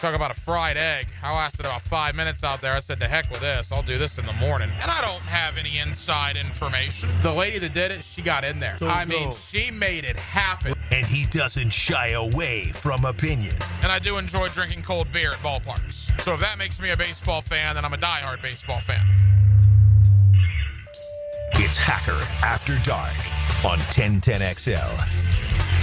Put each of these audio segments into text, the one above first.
Talk about a fried egg. I lasted about 5 minutes out there. I said, to heck with this. I'll do this in the morning. And I don't have any inside information. The lady that did it, she got in there. She made it happen. And he doesn't shy away from opinion. And I do enjoy drinking cold beer at ballparks. So if that makes me a baseball fan, then I'm a diehard baseball fan. It's Hacker After Dark on 1010XL.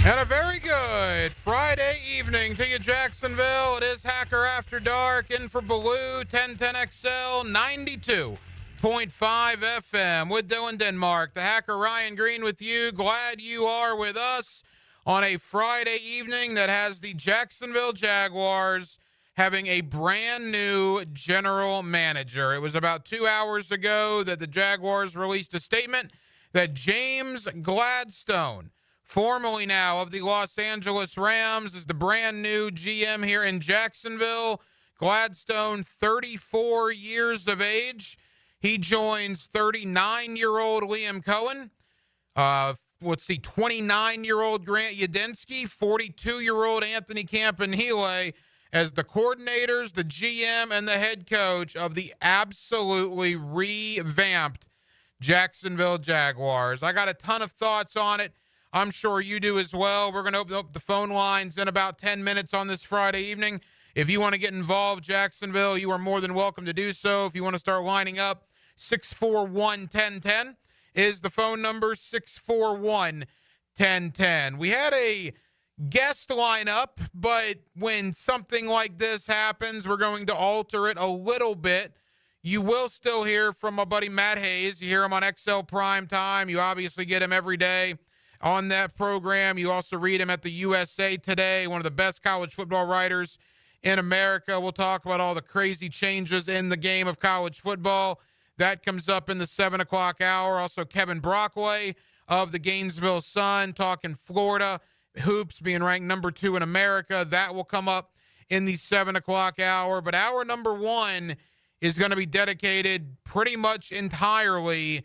And a very good Friday evening to you, Jacksonville. It is Hacker After Dark, in for Baloo, 1010XL, 92.5 FM with Dylan Denmark. The Hacker Ryan Green with you. Glad you are with us on a Friday evening that has the Jacksonville Jaguars having a brand new general manager. It was about 2 hours ago that the Jaguars released a statement that James Gladstone, formerly now of the Los Angeles Rams, is the brand new GM here in Jacksonville. Gladstone, 34 years of age. He joins 39-year-old Liam Cohen. 29-year-old Grant Yadinsky, 42-year-old Anthony Campanile as the coordinators, the GM, and the head coach of the absolutely revamped Jacksonville Jaguars. I got a ton of thoughts on it. I'm sure you do as well. We're going to open up the phone lines in about 10 minutes on this Friday evening. If you want to get involved, Jacksonville, you are more than welcome to do so. If you want to start lining up, 641-1010 is the phone number, 641-1010. We had a guest lineup, but when something like this happens, we're going to alter it a little bit. You will still hear from my buddy Matt Hayes. You hear him on XL Prime Time. You obviously get him every day on that program. You also read him at the USA Today, one of the best college football writers in America. We'll talk about all the crazy changes in the game of college football. That comes up in the 7 o'clock hour. Also, Kevin Brockway of the Gainesville Sun talking Florida hoops being ranked number 2 in America. That will come up in the 7 o'clock hour. But hour number 1 is going to be dedicated pretty much entirely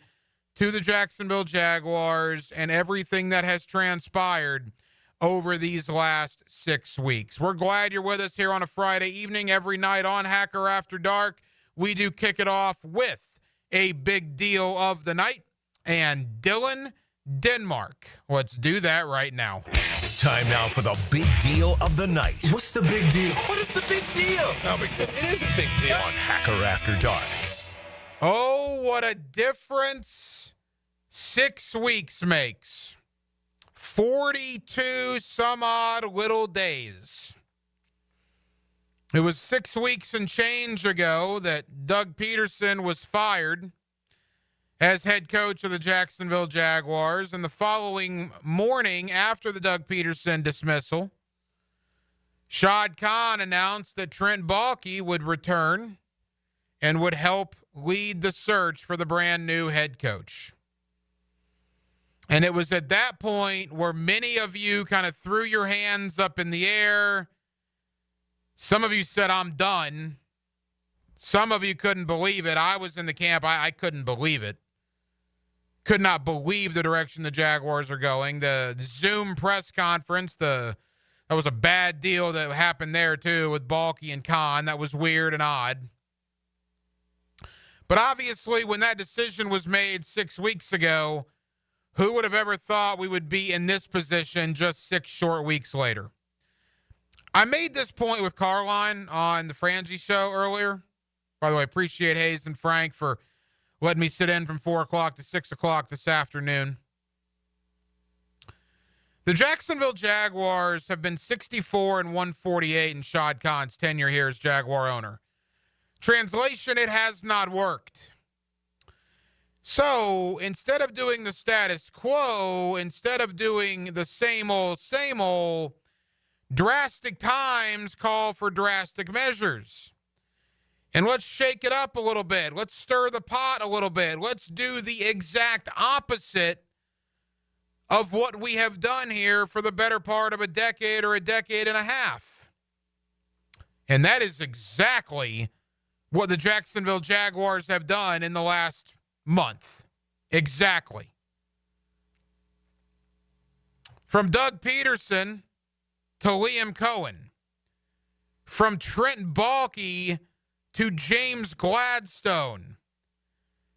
to the Jacksonville Jaguars and everything that has transpired over these last 6 weeks. We're glad you're with us here on a Friday evening. Every night on Hacker After Dark, we do kick it off with a big deal of the night. And Dylan Denmark, let's do that right now. Time now for the big deal of the night. What's the big deal? What is the big deal? No big deal. It is a big deal. On Hacker After Dark. Oh, what a difference 6 weeks makes. 42 some odd little days. It was 6 weeks and change ago that Doug Peterson was fired as head coach of the Jacksonville Jaguars. And the following morning, after the Doug Peterson dismissal, Shad Khan announced that Trent Baalke would return and would help lead the search for the brand new head coach. And it was at that point where many of you kind of threw your hands up in the air. Some of you said, I'm done. Some of you couldn't believe it. I was in the camp. I couldn't believe it. Could not believe the direction the Jaguars are going. The Zoom press conference, that was a bad deal that happened there, too, with Baalke and Khan. That was weird and odd. But obviously, when that decision was made 6 weeks ago, who would have ever thought we would be in this position just 6 short weeks later? I made this point with Carline on the Frangie show earlier. By the way, appreciate Hayes and Frank for letting me sit in from 4 o'clock to 6 o'clock this afternoon. The Jacksonville Jaguars have been 64-148 in Shad Khan's tenure here as Jaguar owner. Translation, it has not worked. So instead of doing the status quo, instead of doing the same old, drastic times call for drastic measures. And let's shake it up a little bit. Let's stir the pot a little bit. Let's do the exact opposite of what we have done here for the better part of a decade or a decade and a half. And that is exactly what the Jacksonville Jaguars have done in the last month. Exactly. From Doug Peterson to Liam Cohen, From Trent Baalke to James Gladstone.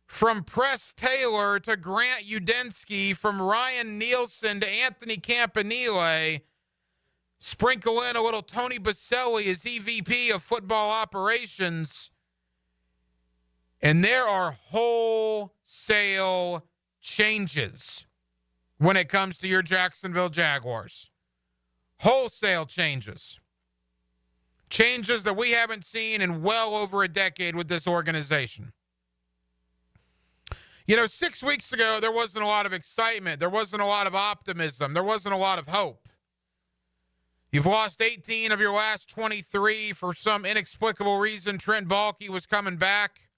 From Press Taylor to Grant Udinski. From Ryan Nielsen to Anthony Campanile. Sprinkle in a little Tony Baselli as EVP of football operations. And there are wholesale changes when it comes to your Jacksonville Jaguars. Wholesale changes. Changes that we haven't seen in well over a decade with this organization. 6 weeks ago, there wasn't a lot of excitement. There wasn't a lot of optimism. There wasn't a lot of hope. You've lost 18 of your last 23 for some inexplicable reason. Trent Baalke was coming back.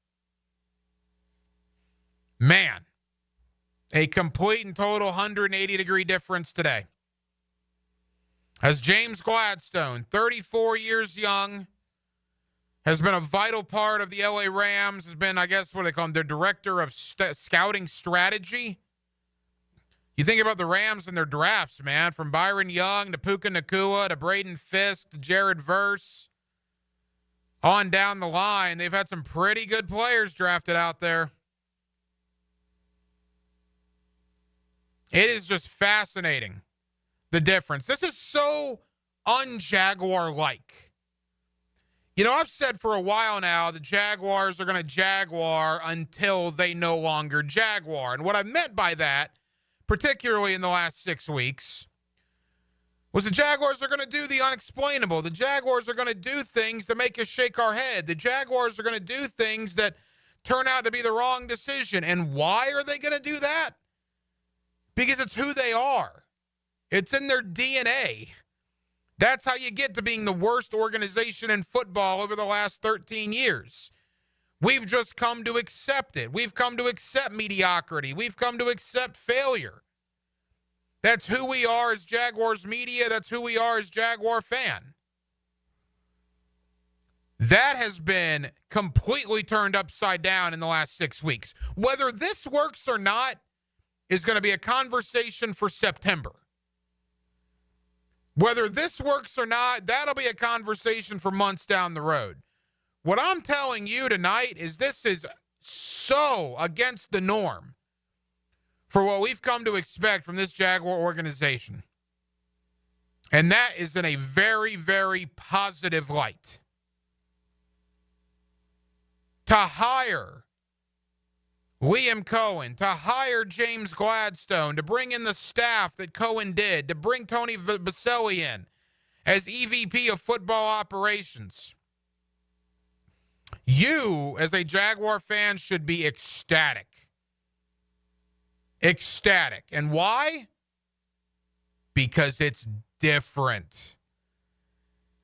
Man, a complete and total 180-degree difference today. As James Gladstone, 34 years young, has been a vital part of the LA Rams, has been, I guess, what they call him, their director of scouting strategy. You think about the Rams and their drafts, man, from Byron Young to Puka Nacua to Braden Fisk to Jared Verse, on down the line. They've had some pretty good players drafted out there. It is just fascinating, the difference. This is so un-Jaguar-like. I've said for a while now the Jaguars are going to Jaguar until they no longer Jaguar. And what I meant by that, particularly in the last 6 weeks, was the Jaguars are going to do the unexplainable. The Jaguars are going to do things that make us shake our head. The Jaguars are going to do things that turn out to be the wrong decision. And why are they going to do that? Because it's who they are. It's in their DNA. That's how you get to being the worst organization in football over the last 13 years. We've just come to accept it. We've come to accept mediocrity. We've come to accept failure. That's who we are as Jaguars media. That's who we are as Jaguar fan. That has been completely turned upside down in the last 6 weeks. Whether this works or not is going to be a conversation for September. Whether this works or not, that'll be a conversation for months down the road. What I'm telling you tonight is this is so against the norm for what we've come to expect from this Jaguar organization. And that is in a very, very positive light. To hire Liam Cohen, to hire James Gladstone, to bring in the staff that Cohen did, to bring Tony Baselli in as EVP of football operations. You, as a Jaguar fan, should be ecstatic. Ecstatic. And why? Because it's different.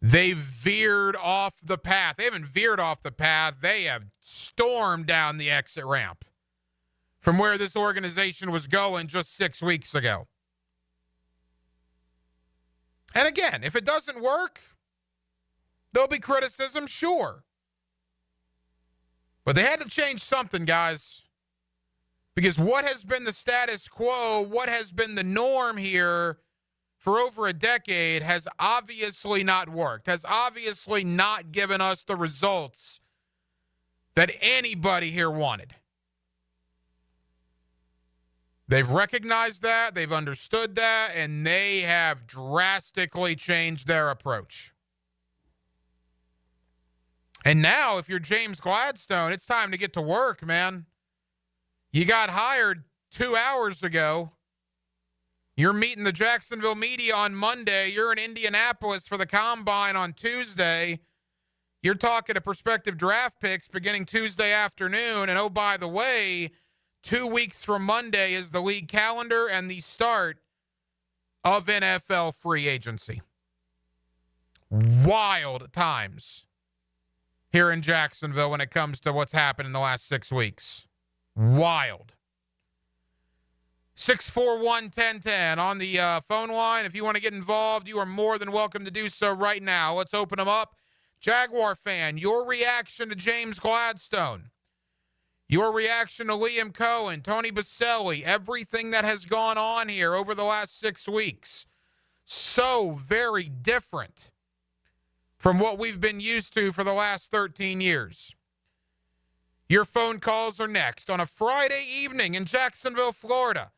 They veered off the path. They haven't veered off the path. They have stormed down the exit ramp from where this organization was going just 6 weeks ago. And again, if it doesn't work, there'll be criticism, sure. But they had to change something, guys. Because what has been the status quo, what has been the norm here for over a decade has obviously not worked, has obviously not given us the results that anybody here wanted. They've recognized that, they've understood that, and they have drastically changed their approach. And now, if you're James Gladstone, it's time to get to work, man. You got hired 2 hours ago. You're meeting the Jacksonville media on Monday. You're in Indianapolis for the Combine on Tuesday. You're talking to prospective draft picks beginning Tuesday afternoon. And oh, by the way, 2 weeks from Monday is the league calendar and the start of NFL free agency. Wild times here in Jacksonville when it comes to what's happened in the last 6 weeks. Wild. 641-1010 on the phone line. If you want to get involved, you are more than welcome to do so right now. Let's open them up. Jaguar fan, your reaction to James Gladstone. Your reaction to Liam Cohen, Tony Baselli, everything that has gone on here over the last 6 weeks. So very different from what we've been used to for the last 13 years. Your phone calls are next on a Friday evening in Jacksonville, Florida.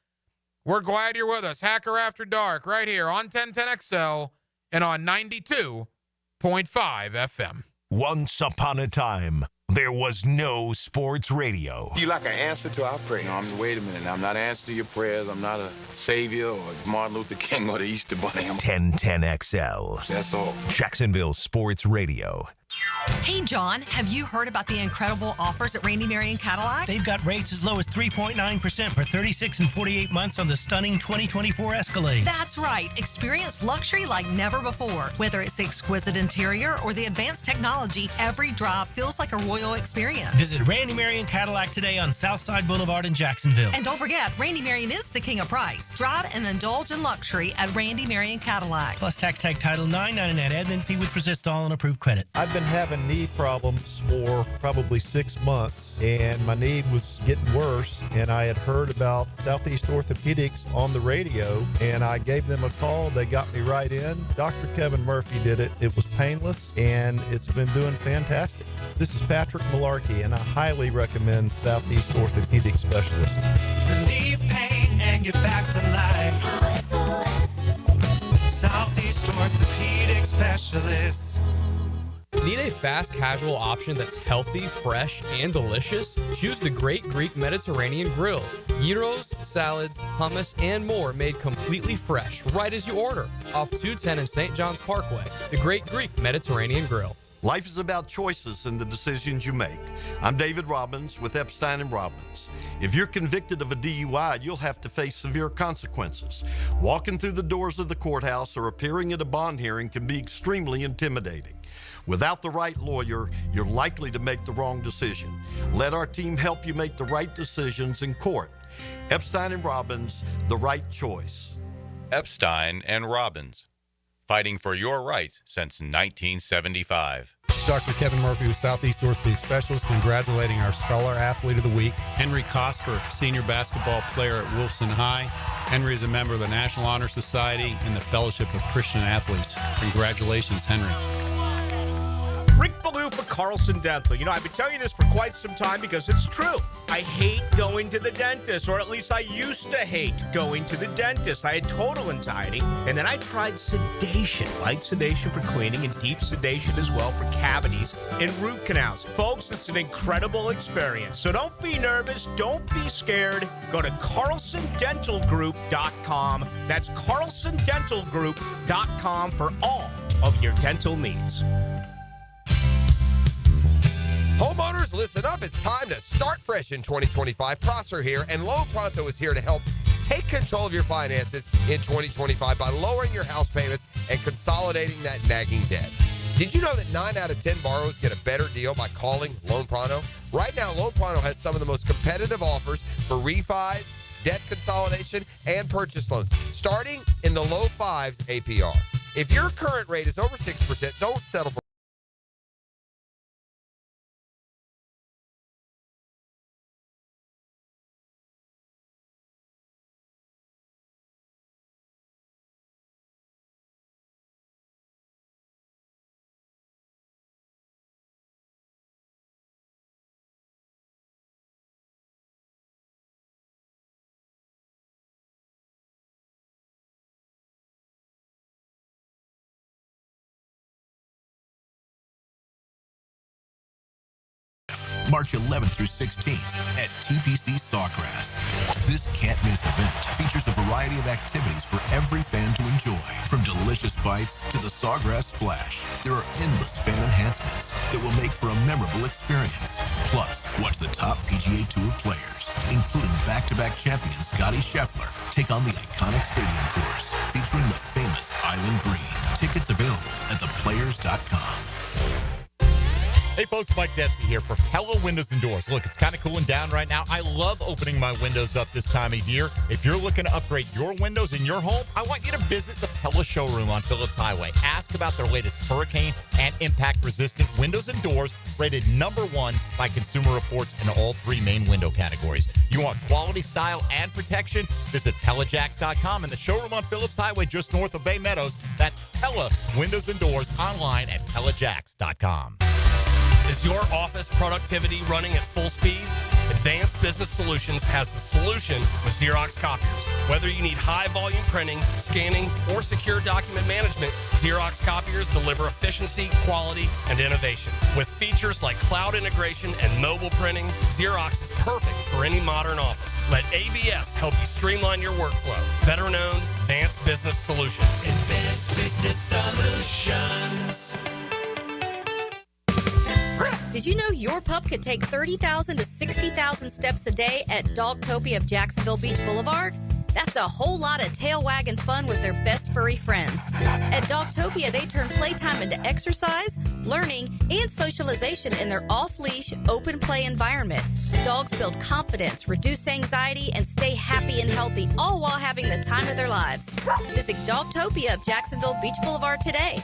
We're glad you're with us. Hacker After Dark right here on 1010XL and on 92.5 FM. Once upon a time, there was no sports radio. You like an answer to our prayer. No, wait a minute. I'm not answering your prayers. I'm not a savior or Martin Luther King or the Easter Bunny. 1010XL. That's all. Jacksonville Sports Radio. Hey, John, have you heard about the incredible offers at Randy Marion Cadillac? They've got rates as low as 3.9% for 36 and 48 months on the stunning 2024 Escalade. That's right. Experience luxury like never before. Whether it's the exquisite interior or the advanced technology, every drive feels like a royal experience. Visit Randy Marion Cadillac today on Southside Boulevard in Jacksonville. And don't forget, Randy Marion is the king of price. Drive and indulge in luxury at Randy Marion Cadillac. Plus tax tag title 999 admin fee with Resistol and approved credit. I've been having knee problems for probably 6 months, and my knee was getting worse, and I had heard about Southeast Orthopedics on the radio, and I gave them a call. They got me right in. Dr. Kevin Murphy did it. It was painless, and it's been doing fantastic. This is Patrick Malarkey, and I highly recommend Southeast Orthopedic Specialists. Relieve pain and get back to life. Southeast Orthopedic Specialists. Need a fast casual option that's healthy, fresh, and delicious? Choose the Great Greek Mediterranean Grill. Gyros, salads, hummus, and more made completely fresh right as you order. Off 210 and St. John's Parkway. The Great Greek Mediterranean Grill. Life is about choices and the decisions you make. I'm David Robbins with Epstein & Robbins. If you're convicted of a DUI, you'll have to face severe consequences. Walking through the doors of the courthouse or appearing at a bond hearing can be extremely intimidating. Without the right lawyer, you're likely to make the wrong decision. Let our team help you make the right decisions in court. Epstein & Robbins, the right choice. Epstein & Robbins, fighting for your rights since 1975. Dr. Kevin Murphy with Southeast Orthopedic Specialists, congratulating our Scholar Athlete of the Week, Henry Cosper, senior basketball player at Wolfson High. Henry is a member of the National Honor Society and the Fellowship of Christian Athletes. Congratulations, Henry. Rick Ballou for Carlson Dental. You know, I've been telling you this for quite some time because it's true. I hate going to the dentist, or at least I used to hate going to the dentist. I had total anxiety, and then I tried sedation, light sedation for cleaning and deep sedation as well for cavities and root canals. Folks, it's an incredible experience. So don't be nervous. Don't be scared. Go to carlsondentalgroup.com. That's carlsondentalgroup.com for all of your dental needs. Homeowners, listen up. It's time to start fresh in 2025. Prosser here, and Loan Pronto is here to help take control of your finances in 2025 by lowering your house payments and consolidating that nagging debt. Did you know that 9 out of 10 borrowers get a better deal by calling Loan Pronto? Right now, Loan Pronto has some of the most competitive offers for refis, debt consolidation, and purchase loans, starting in the low 5s APR. If your current rate is over 6%, don't settle for March 11th through 16th at TPC Sawgrass. This can't-miss event features a variety of activities for every fan to enjoy, from delicious bites to the Sawgrass Splash. There are endless fan enhancements that will make for a memorable experience. Plus, watch the top PGA Tour players, including back-to-back champion Scottie Scheffler, take on the iconic stadium course featuring the famous Island Green. Tickets available at theplayers.com. Hey folks, Mike Detsy here for Pella Windows and Doors. Look, it's kind of cooling down right now. I love opening my windows up this time of year. If you're looking to upgrade your windows in your home, I want you to visit the Pella showroom on Phillips Highway. Ask about their latest hurricane and impact-resistant windows and doors, rated #1 by Consumer Reports in all 3 main window categories. You want quality, style, and protection? Visit PellaJacks.com and the showroom on Phillips Highway just north of Bay Meadows. That's Pella Windows and Doors online at PellaJacks.com. Is your office productivity running at full speed? Advanced Business Solutions has the solution with Xerox copiers. Whether you need high-volume printing, scanning, or secure document management, Xerox copiers deliver efficiency, quality, and innovation. With features like cloud integration and mobile printing, Xerox is perfect for any modern office. Let ABS help you streamline your workflow. Veteran-owned Advanced Business Solutions. Advanced Business Solutions. Did you know your pup could take 30,000 to 60,000 steps a day at Dogtopia of Jacksonville Beach Boulevard? That's a whole lot of tail wagging fun with their best furry friends. At Dogtopia, they turn playtime into exercise, learning, and socialization in their off-leash, open play environment. Dogs build confidence, reduce anxiety, and stay happy and healthy, all while having the time of their lives. Visit Dogtopia of Jacksonville Beach Boulevard today.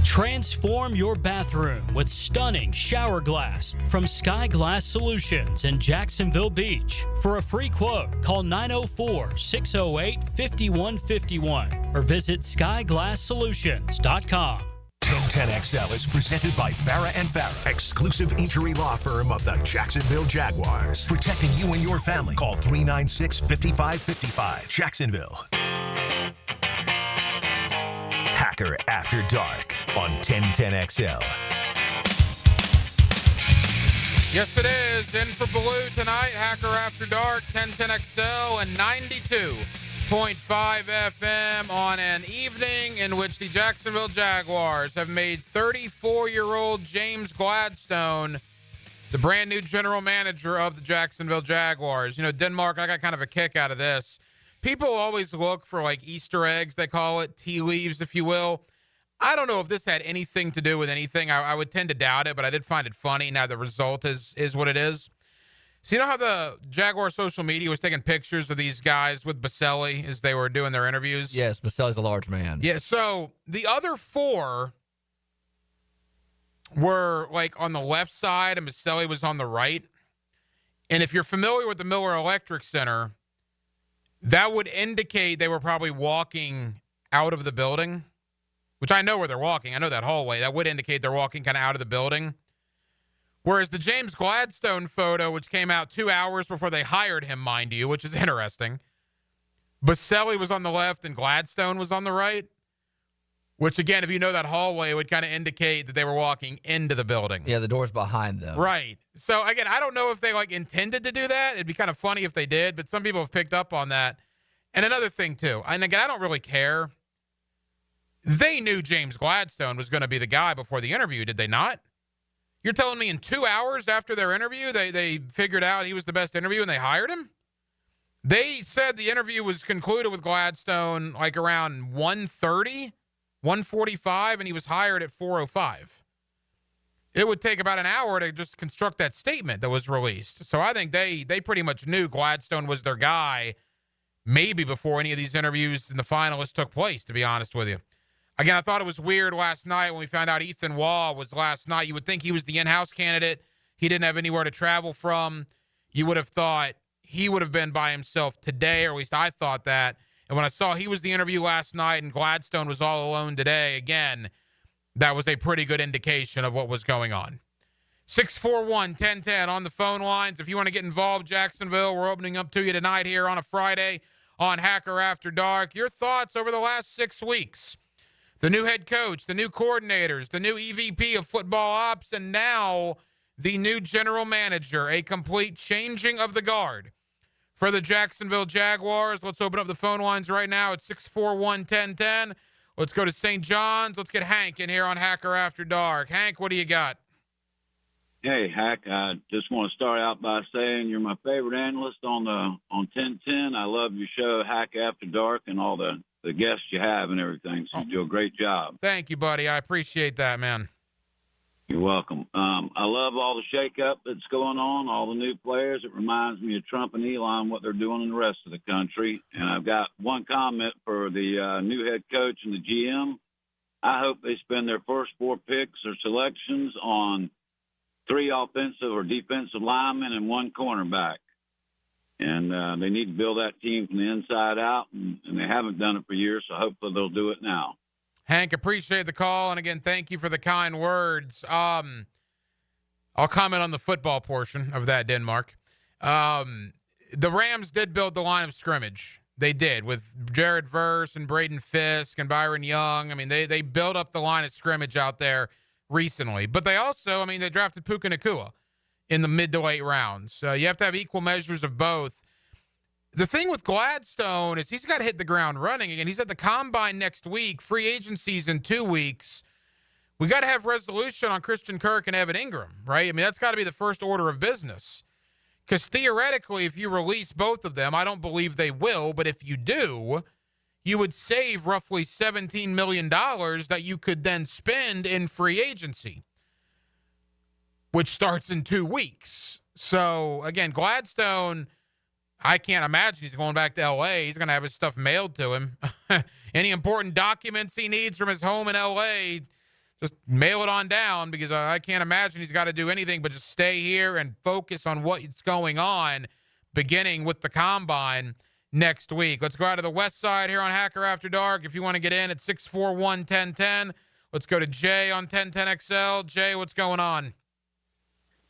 Transform your bathroom with stunning shower glass from Sky Glass Solutions in Jacksonville Beach. For a free quote, call 904-608-5151 or visit skyglasssolutions.com. 1010XL is presented by Farah and Farah, exclusive injury law firm of the Jacksonville Jaguars. Protecting you and your family. Call 396-5555. Jacksonville. Hacker After Dark on 1010XL. Yes, it is. In for Blue tonight, Hacker After Dark, 1010XL and 92.5 FM on an evening in which the Jacksonville Jaguars have made 34-year-old James Gladstone the brand new general manager of the Jacksonville Jaguars. You know, Denmark, I got kind of a kick out of this. People always look for like Easter eggs, they call it, tea leaves, if you will. I don't know if this had anything to do with anything. I would tend to doubt it, but I did find it funny. Now the result is what it is. So you know how the Jaguar social media was taking pictures of these guys with Baselli as they were doing their interviews? Yes, Baselli's a large man. Yeah, so the other four were like on the left side and Baselli was on the right. And if you're familiar with the Miller Electric Center, that would indicate they were probably walking out of the building, which I know where they're walking. I know that hallway. That would indicate they're walking kind of out of the building. Whereas the James Gladstone photo, which came out 2 hours before they hired him, mind you, which is interesting, Baselli was on the left and Gladstone was on the right, which, again, if you know that hallway, would kind of indicate that they were walking into the building. Yeah, the door's behind them. Right. So, again, I don't know if they, like, intended to do that. It'd be kind of funny if they did, but some people have picked up on that. And another thing, too, and, again, I don't really care. They knew James Gladstone was going to be the guy before the interview, did they not? You're telling me in 2 hours after their interview, they figured out he was the best interview and they hired him? They said the interview was concluded with Gladstone like around 1:30, 1:45, and he was hired at 4:05. It would take about an hour to just construct that statement that was released. So I think they pretty much knew Gladstone was their guy maybe before any of these interviews and the finalists took place, to be honest with you. Again, I thought it was weird last night when we found out Ethan Waugh was last night. You would think he was the in-house candidate. He didn't have anywhere to travel from. You would have thought he would have been by himself today, or at least I thought that. And when I saw he was the interview last night and Gladstone was all alone today, again, that was a pretty good indication of what was going on. 641-1010 on the phone lines. If you want to get involved, Jacksonville, we're opening up to you tonight here on a Friday on Hacker After Dark. Your thoughts over the last 6 weeks. The new head coach, the new coordinators, the new EVP of football ops, and now the new general manager, a complete changing of the guard for the Jacksonville Jaguars. Let's open up the phone lines right now at 641-1010. Let's go to St. John's. Let's get Hank in here on Hacker After Dark. Hank, what do you got? Hey, Hack, I just want to start out by saying you're my favorite analyst on 1010. I love your show, Hack After Dark, and all the guests you have and everything. So you do a great job. Thank you, buddy. I appreciate that, man. You're welcome. I love all the shakeup that's going on, all the new players. It reminds me of Trump and Elon, what they're doing in the rest of the country. And I've got one comment for the new head coach and the GM. I hope they spend their first 4 picks or selections on 3 offensive or defensive linemen and 1 cornerback. And they need to build that team from the inside out, and they haven't done it for years, so hopefully they'll do it now. Hank, appreciate the call, and again, thank you for the kind words. I'll comment on the football portion of that, Denmark. The Rams did build the line of scrimmage. They did, with Jared Verse and Braden Fisk and Byron Young. I mean, they built up the line of scrimmage out there recently. But they also, they drafted Puka Nacua in the mid to late rounds. So you have to have equal measures of both. The thing with Gladstone is he's got to hit the ground running again. He's at the Combine next week. Free agency's in 2 weeks. We got to have resolution on Christian Kirk and Evan Ingram, right? That's got to be the first order of business. Because theoretically, if you release both of them, I don't believe they will, but if you do, you would save roughly $17 million that you could then spend in free agency, which starts in 2 weeks. So, again, Gladstone, I can't imagine he's going back to L.A. He's going to have his stuff mailed to him. Any important documents he needs from his home in L.A., just mail it on down, because I can't imagine he's got to do anything but just stay here and focus on what's going on, beginning with the Combine next week. Let's go out to the west side here on Hacker After Dark. If you want to get in at 641-1010, let's go to Jay on 1010XL. Jay, what's going on?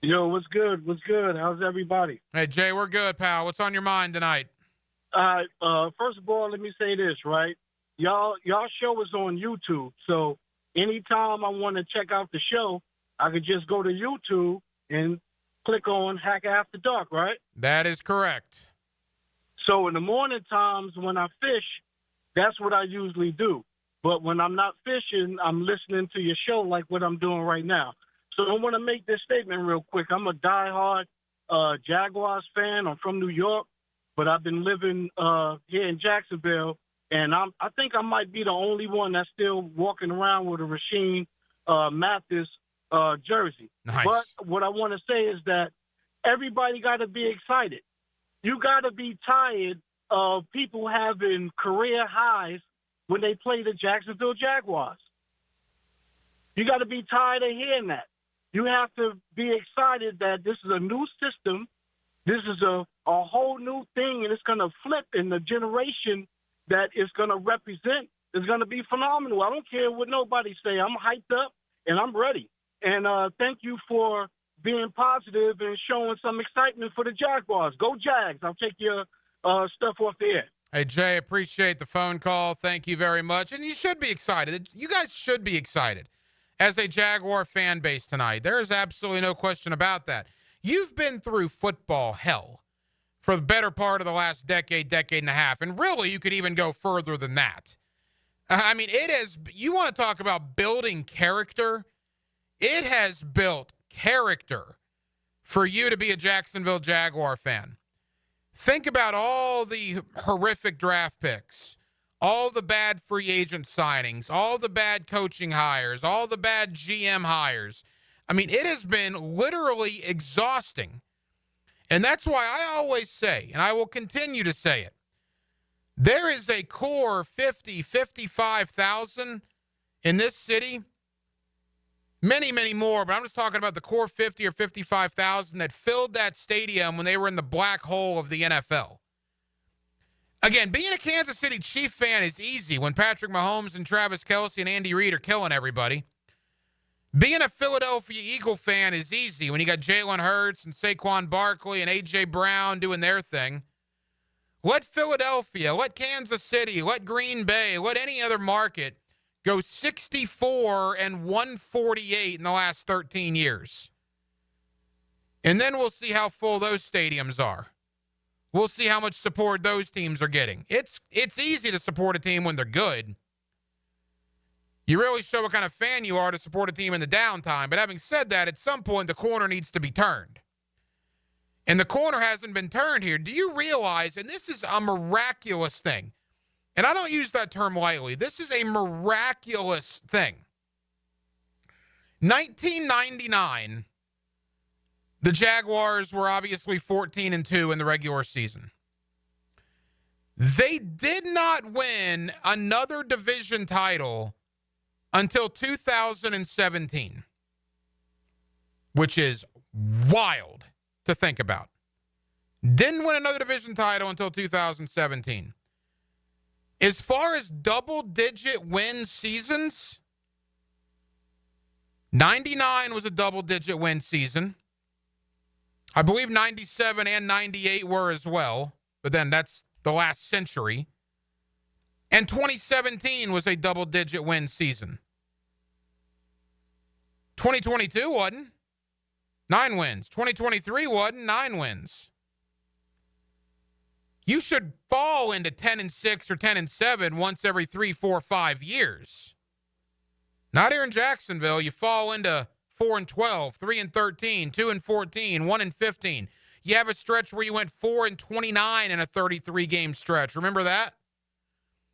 Yo, what's good? What's good? How's everybody? Hey, Jay, we're good, pal. What's on your mind tonight? First of all, let me say this, right? Y'all show is on YouTube, so anytime I want to check out the show, I could just go to YouTube and click on Hacker After Dark, right? That is correct. So in the morning times when I fish, that's what I usually do. But when I'm not fishing, I'm listening to your show like what I'm doing right now. So I want to make this statement real quick. I'm a diehard Jaguars fan. I'm from New York, but I've been living here in Jacksonville. And I think I might be the only one that's still walking around with a Rasheem Mathis jersey. Nice. But what I want to say is that everybody got to be excited. You got to be tired of people having career highs when they play the Jacksonville Jaguars. You got to be tired of hearing that. You have to be excited that this is a new system. This is a whole new thing, and it's going to flip in the generation that is going to represent is going to be phenomenal. I don't care what nobody say. I'm hyped up, and I'm ready. And thank you for being positive and showing some excitement for the Jaguars. Go Jags. I'll take your stuff off the air. Hey, Jay, appreciate the phone call. Thank you very much. And you should be excited. You guys should be excited as a Jaguar fan base tonight. There is absolutely no question about that. You've been through football hell for the better part of the last decade and a half. And really, you could even go further than that. It is, you want to talk about building character? It has built character for you to be a Jacksonville Jaguar fan. Think about all the horrific draft picks, all the bad free agent signings, all the bad coaching hires, all the bad GM hires. It has been literally exhausting. And that's why I always say, and I will continue to say it, there is a core 50, 55,000 in this city. Many, many more, but I'm just talking about the core 50 or 55,000 that filled that stadium when they were in the black hole of the NFL. Again, being a Kansas City Chief fan is easy when Patrick Mahomes and Travis Kelce and Andy Reid are killing everybody. Being a Philadelphia Eagle fan is easy when you got Jalen Hurts and Saquon Barkley and A.J. Brown doing their thing. Let Philadelphia, let Kansas City, let Green Bay, let any other market go 64 and 148 in the last 13 years. And then we'll see how full those stadiums are. We'll see how much support those teams are getting. It's easy to support a team when they're good. You really show what kind of fan you are to support a team in the downtime. But having said that, at some point, the corner needs to be turned. And the corner hasn't been turned here. Do you realize, and this is a miraculous thing, and I don't use that term lightly, this is a miraculous thing. 1999, the Jaguars were obviously 14-2 in the regular season. They did not win another division title until 2017, which is wild to think about. Didn't win another division title until 2017. As far as double-digit win seasons, 99 was a double-digit win season. I believe 97 and 98 were as well, but then that's the last century. And 2017 was a double-digit win season. 2022 wasn't. 9 wins. 2023 wasn't. 9 wins. You should fall into 10-6 or 10-7 once every 3, 4, 5 years. Not here in Jacksonville. You fall into 4-12, 3-13, 2-14, 1-15. You have a stretch where you went 4-29 in a 33-game stretch. Remember that?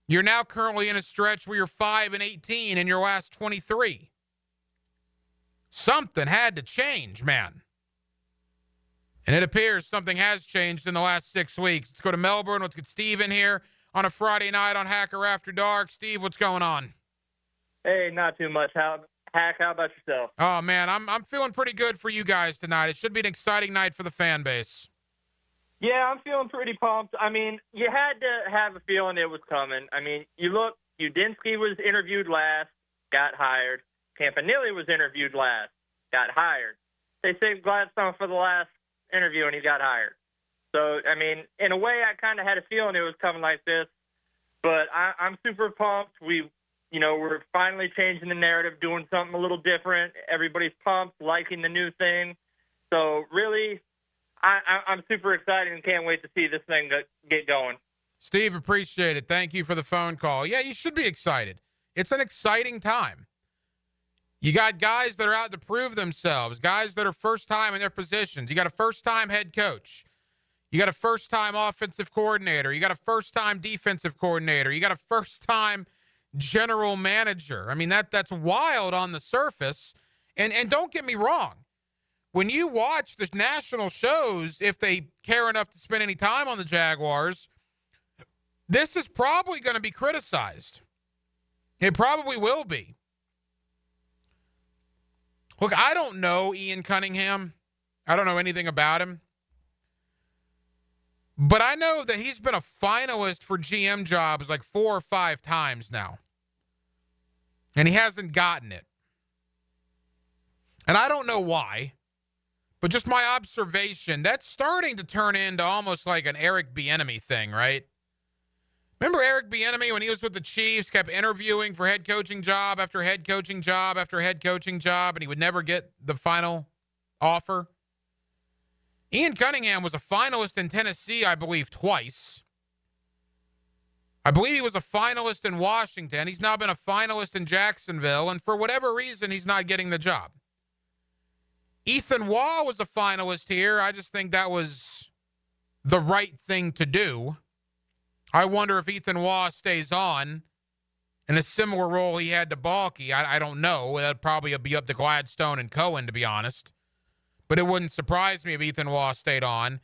You're now currently in a stretch where you're 5-18 in your last 23. Something had to change, man. And it appears something has changed in the last 6 weeks. Let's go to Melbourne. Let's get Steve in here on a Friday night on Hacker After Dark. Steve, what's going on? Hey, not too much. Hack, how about yourself? Oh, man, I'm feeling pretty good for you guys tonight. It should be an exciting night for the fan base. Yeah, I'm feeling pretty pumped. I mean, you had to have a feeling it was coming. I mean, you look, Udinski was interviewed last, got hired. Campanile was interviewed last, got hired. They saved Gladstone for the last interview, and he got hired. So, I mean, in a way, I kind of had a feeling it was coming like this. But I'm super pumped. We're finally changing the narrative, doing something a little different. Everybody's pumped, liking the new thing. So, really, I'm super excited and can't wait to see this thing get going. Steve, appreciate it. Thank you for the phone call. Yeah, you should be excited. It's an exciting time. You got guys that are out to prove themselves, guys that are first time in their positions. You got a first-time head coach. You got a first-time offensive coordinator. You got a first-time defensive coordinator. You got a first-time general manager. I mean, that's wild on the surface. And don't get me wrong. When you watch the national shows, if they care enough to spend any time on the Jaguars, this is probably going to be criticized. It probably will be. Look, I don't know Ian Cunningham. I don't know anything about him. But I know that he's been a finalist for GM jobs like 4 or 5 times now. And he hasn't gotten it. And I don't know why. But just my observation, that's starting to turn into almost like an Eric Bieniemy thing, right? Remember Eric Bieniemy when he was with the Chiefs, kept interviewing for head coaching job after head coaching job after head coaching job, and he would never get the final offer? Ian Cunningham was a finalist in Tennessee, I believe, twice. I believe he was a finalist in Washington. He's now been a finalist in Jacksonville, and for whatever reason, he's not getting the job. Ethan Waugh was a finalist here. I just think that was the right thing to do. I wonder if Ethan Waugh stays on in a similar role he had to Balky. I don't know. That'd probably be up to Gladstone and Cohen, to be honest. But it wouldn't surprise me if Ethan Waugh stayed on.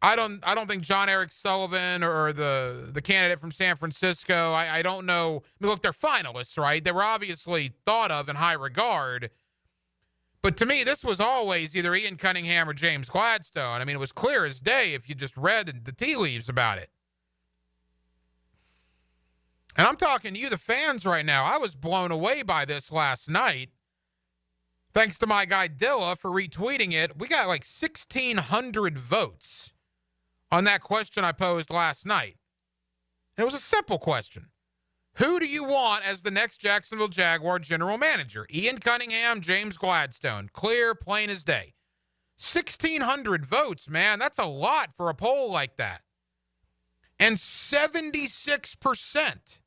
I don't think John Eric Sullivan or the candidate from San Francisco, I don't know. I mean, look, they're finalists, right? They were obviously thought of in high regard. But to me, this was always either Ian Cunningham or James Gladstone. I mean, it was clear as day if you just read the tea leaves about it. And I'm talking to you, the fans, right now. I was blown away by this last night. Thanks to my guy Dilla for retweeting it. We got like 1,600 votes on that question I posed last night. And it was a simple question. Who do you want as the next Jacksonville Jaguar general manager? Ian Cunningham, James Gladstone. Clear, plain as day. 1,600 votes, man. That's a lot for a poll like that. And 76%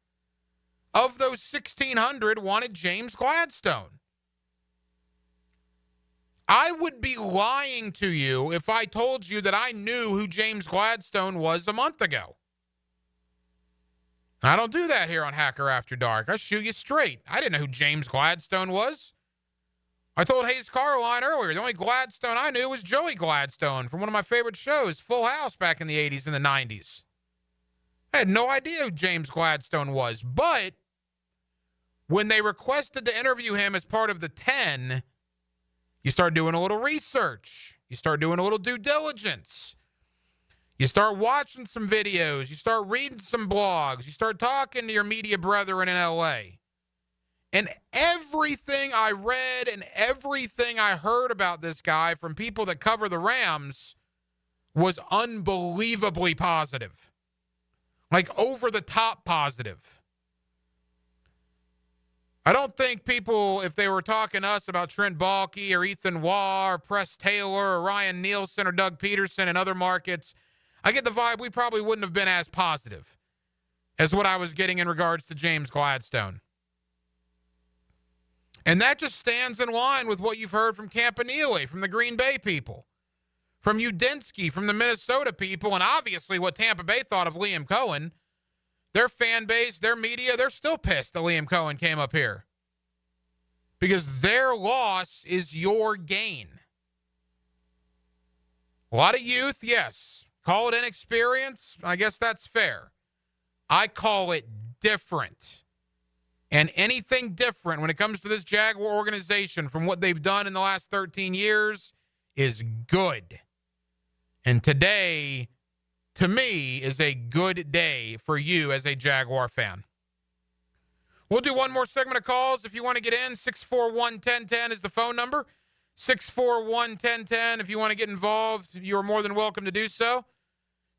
of those 1,600 wanted James Gladstone. I would be lying to you if I told you that I knew who James Gladstone was a month ago. I don't do that here on Hacker After Dark. I shoot you straight. I didn't know who James Gladstone was. I told Hayes Caroline earlier, the only Gladstone I knew was Joey Gladstone from one of my favorite shows, Full House, back in the 80s and the 90s. I had no idea who James Gladstone was. But when they requested to interview him as part of the 10, you start doing a little research. You start doing a little due diligence. You start watching some videos. You start reading some blogs. You start talking to your media brethren in L.A. And everything I read and everything I heard about this guy from people that cover the Rams was unbelievably positive. Like over-the-top positive. I don't think people, if they were talking to us about Trent Baalke or Ethan Waugh or Press Taylor or Ryan Nielsen or Doug Peterson and other markets, I get the vibe we probably wouldn't have been as positive as what I was getting in regards to James Gladstone. And that just stands in line with what you've heard from Campanile, from the Green Bay people, from Udinski, from the Minnesota people, and obviously what Tampa Bay thought of Liam Cohen. Their fan base, their media, they're still pissed that Liam Cohen came up here. Because their loss is your gain. A lot of youth, yes. Call it inexperience. I guess that's fair. I call it different. And anything different when it comes to this Jaguar organization from what they've done in the last 13 years is good. And today, to me, is a good day for you as a Jaguar fan. We'll do one more segment of calls if you want to get in. 641-1010 is the phone number. 641-1010. If you want to get involved, you are more than welcome to do so.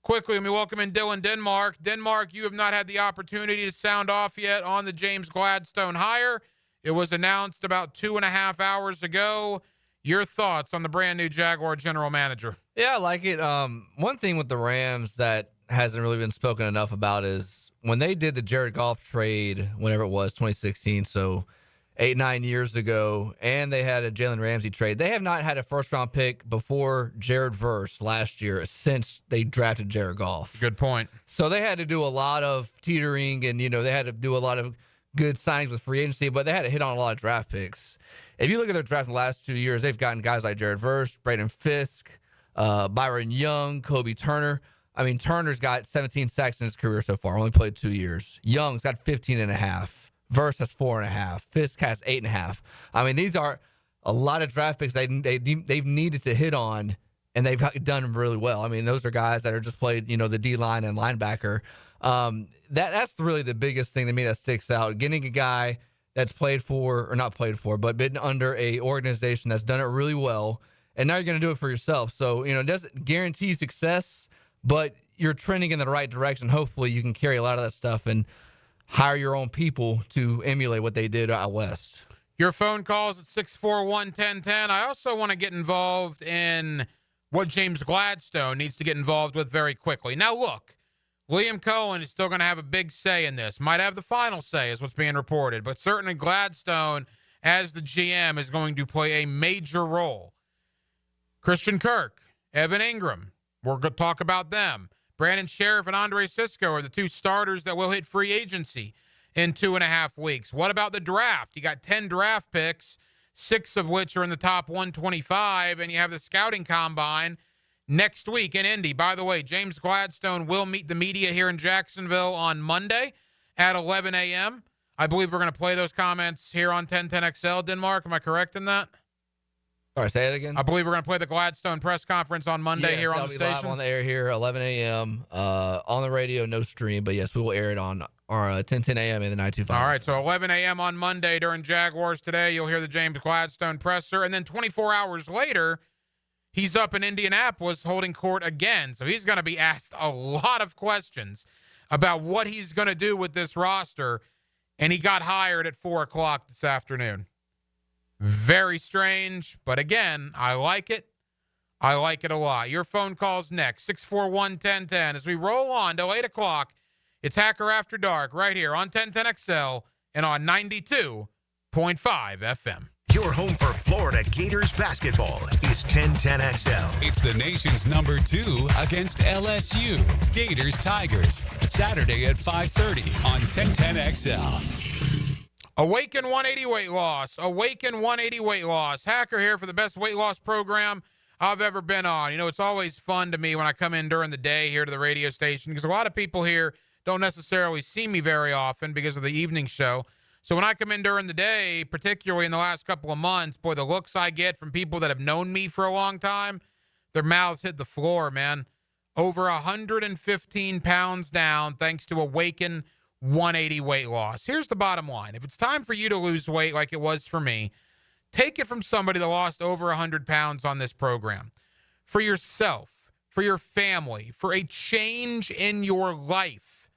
Quickly, let me welcome in Dylan Denmark. Denmark, you have not had the opportunity to sound off yet on the James Gladstone hire. It was announced about 2.5 hours ago. Your thoughts on the brand new Jaguar general manager? Yeah, I like it. One thing with the Rams that hasn't really been spoken enough about is when they did the Jared Goff trade, whenever it was, 2016, so 8-9 years ago, and they had a Jalen Ramsey trade. They have not had a first-round pick before Jared Verse last year since they drafted Jared Goff. Good point. So they had to do a lot of teetering, and, they had to do a lot of good signings with free agency, but they had to hit on a lot of draft picks. If you look at their draft in the last 2 years, they've gotten guys like Jared Verse, Braden Fisk, Byron Young, Kobe Turner. I mean, Turner's got 17 sacks in his career so far, only played 2 years. Young's got 15.5. Verse has 4.5. Fisk has 8.5. I mean, these are a lot of draft picks they've needed to hit on, and they've done them really well. I mean, those are guys that are just played, the D-line and linebacker. That's really the biggest thing to me that sticks out. Getting a guy that's played for, or not played for, but been under a organization that's done it really well, and now you're going to do it for yourself. So, it doesn't guarantee success, but you're trending in the right direction. Hopefully you can carry a lot of that stuff and hire your own people to emulate what they did out west. Your phone calls at 641-1010. I also want to get involved in what James Gladstone needs to get involved with very quickly. Now, look, Liam Cohen is still going to have a big say in this. Might have the final say is what's being reported, but certainly Gladstone, as the GM, is going to play a major role. Christian Kirk, Evan Ingram, we're going to talk about them. Brandon Sheriff and Andre Sisco are the two starters that will hit free agency in 2.5 weeks. What about the draft? You got 10 draft picks, 6 of which are in the top 125, and you have the scouting combine next week in Indy. By the way, James Gladstone will meet the media here in Jacksonville on Monday at 11 a.m. I believe we're going to play those comments here on 1010XL. Denmark, am I correct in that? All right, say it again. I believe we're going to play the Gladstone press conference on Monday here on the station. Live on the air here, 11 a.m. On the radio, no stream, but yes, we will air it on our 10:10 a.m. in the 925. All right, so 11 a.m. on Monday during Jaguars Today, you'll hear the James Gladstone presser, and then 24 hours later, he's up in Indianapolis holding court again. So he's going to be asked a lot of questions about what he's going to do with this roster, and he got hired at 4 o'clock this afternoon. Very strange, but again, I like it. I like it a lot. Your phone call's next, 641-1010. As we roll on till 8 o'clock, it's Hacker After Dark right here on 1010XL and on 92.5 FM. Your home for Florida Gators basketball is 1010XL. It's the nation's number 2 against LSU. Gators Tigers, Saturday at 5:30 on 1010XL. Awaken 180 weight loss. Awaken 180 weight loss. Hacker here for the best weight loss program I've ever been on. It's always fun to me when I come in during the day here to the radio station because a lot of people here don't necessarily see me very often because of the evening show. So when I come in during the day, particularly in the last couple of months, boy, the looks I get from people that have known me for a long time, their mouths hit the floor, man. over 115 pounds down thanks to Awaken 180 weight loss. Here's the bottom line. If it's time for you to lose weight like it was for me, take it from somebody that lost over 100 pounds on this program. For yourself, for your family, for a change in your life,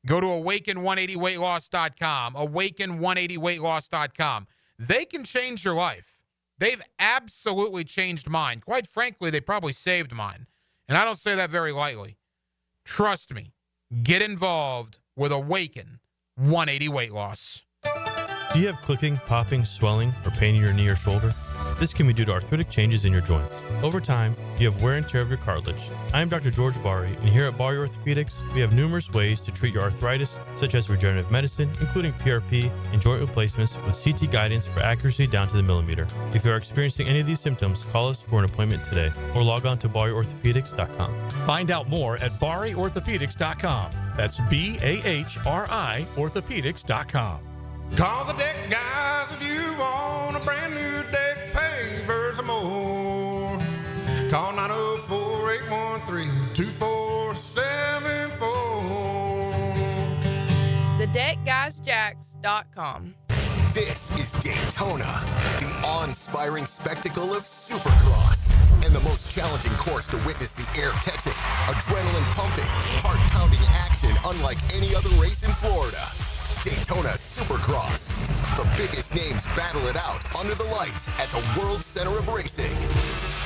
go to awaken180weightloss.com, awaken180weightloss.com. They can change your life. They've absolutely changed mine. Quite frankly, they probably saved mine. And I don't say that very lightly. Trust me. Get involved with Awaken 180 Weight Loss. Do you have clicking, popping, swelling, or pain in your knee or shoulder? This can be due to arthritic changes in your joints. Over time, you have wear and tear of your cartilage. I am Dr. George Bari, and here at Bari Orthopedics, we have numerous ways to treat your arthritis, such as regenerative medicine, including PRP and joint replacements with CT guidance for accuracy down to the millimeter. If you are experiencing any of these symptoms, call us for an appointment today or log on to BariOrthopedics.com. Find out more at BariOrthopedics.com. That's BAHRI Orthopedics.com. Call the deck guys if you want a brand new deck pavers or more. Call 904-813-2474. TheDeckGuysJacks.com. This is Daytona, the awe-inspiring spectacle of Supercross, and the most challenging course to witness the air-catching, adrenaline-pumping, heart-pounding action unlike any other race in Florida. Daytona Supercross. The biggest names battle it out under the lights at the World Center of Racing.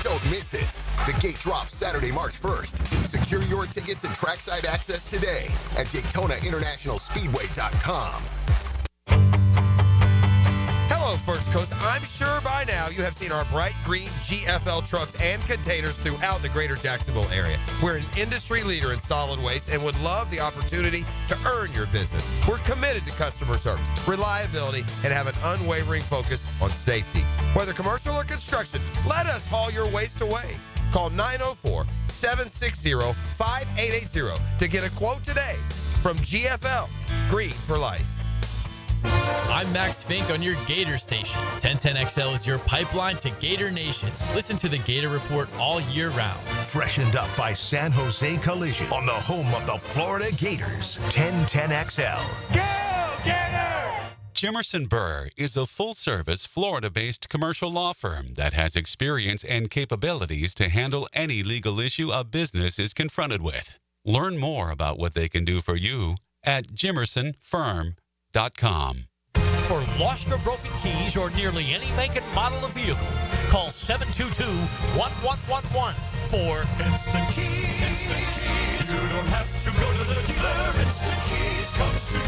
Don't miss it. The gate drops Saturday, March 1st. Secure your tickets and trackside access today at DaytonaInternationalSpeedway.com. Hello, First Coast. I'm sure by now you have seen our bright green GFL trucks and containers throughout the greater Jacksonville area. We're an industry leader in solid waste and would love the opportunity to earn your business. We're committed to customer service, reliability, and have an unwavering focus on safety. Whether commercial or construction, let us haul your waste away. Call 904-760-5880 to get a quote today from GFL, Green for Life. I'm Max Fink on your Gator station. 1010XL is your pipeline to Gator Nation. Listen to the Gator Report all year round. Freshened up by San Jose Collision on the home of the Florida Gators. 1010XL. Go, Gator! Jimerson Burr is a full-service, Florida-based commercial law firm that has experience and capabilities to handle any legal issue a business is confronted with. Learn more about what they can do for you at jimersonfirm.com. For lost or broken keys or nearly any make and model of vehicle, call 722-1111 for Instant Keys. Instant Keys. You don't have to go to the dealer. Instant Keys comes to you.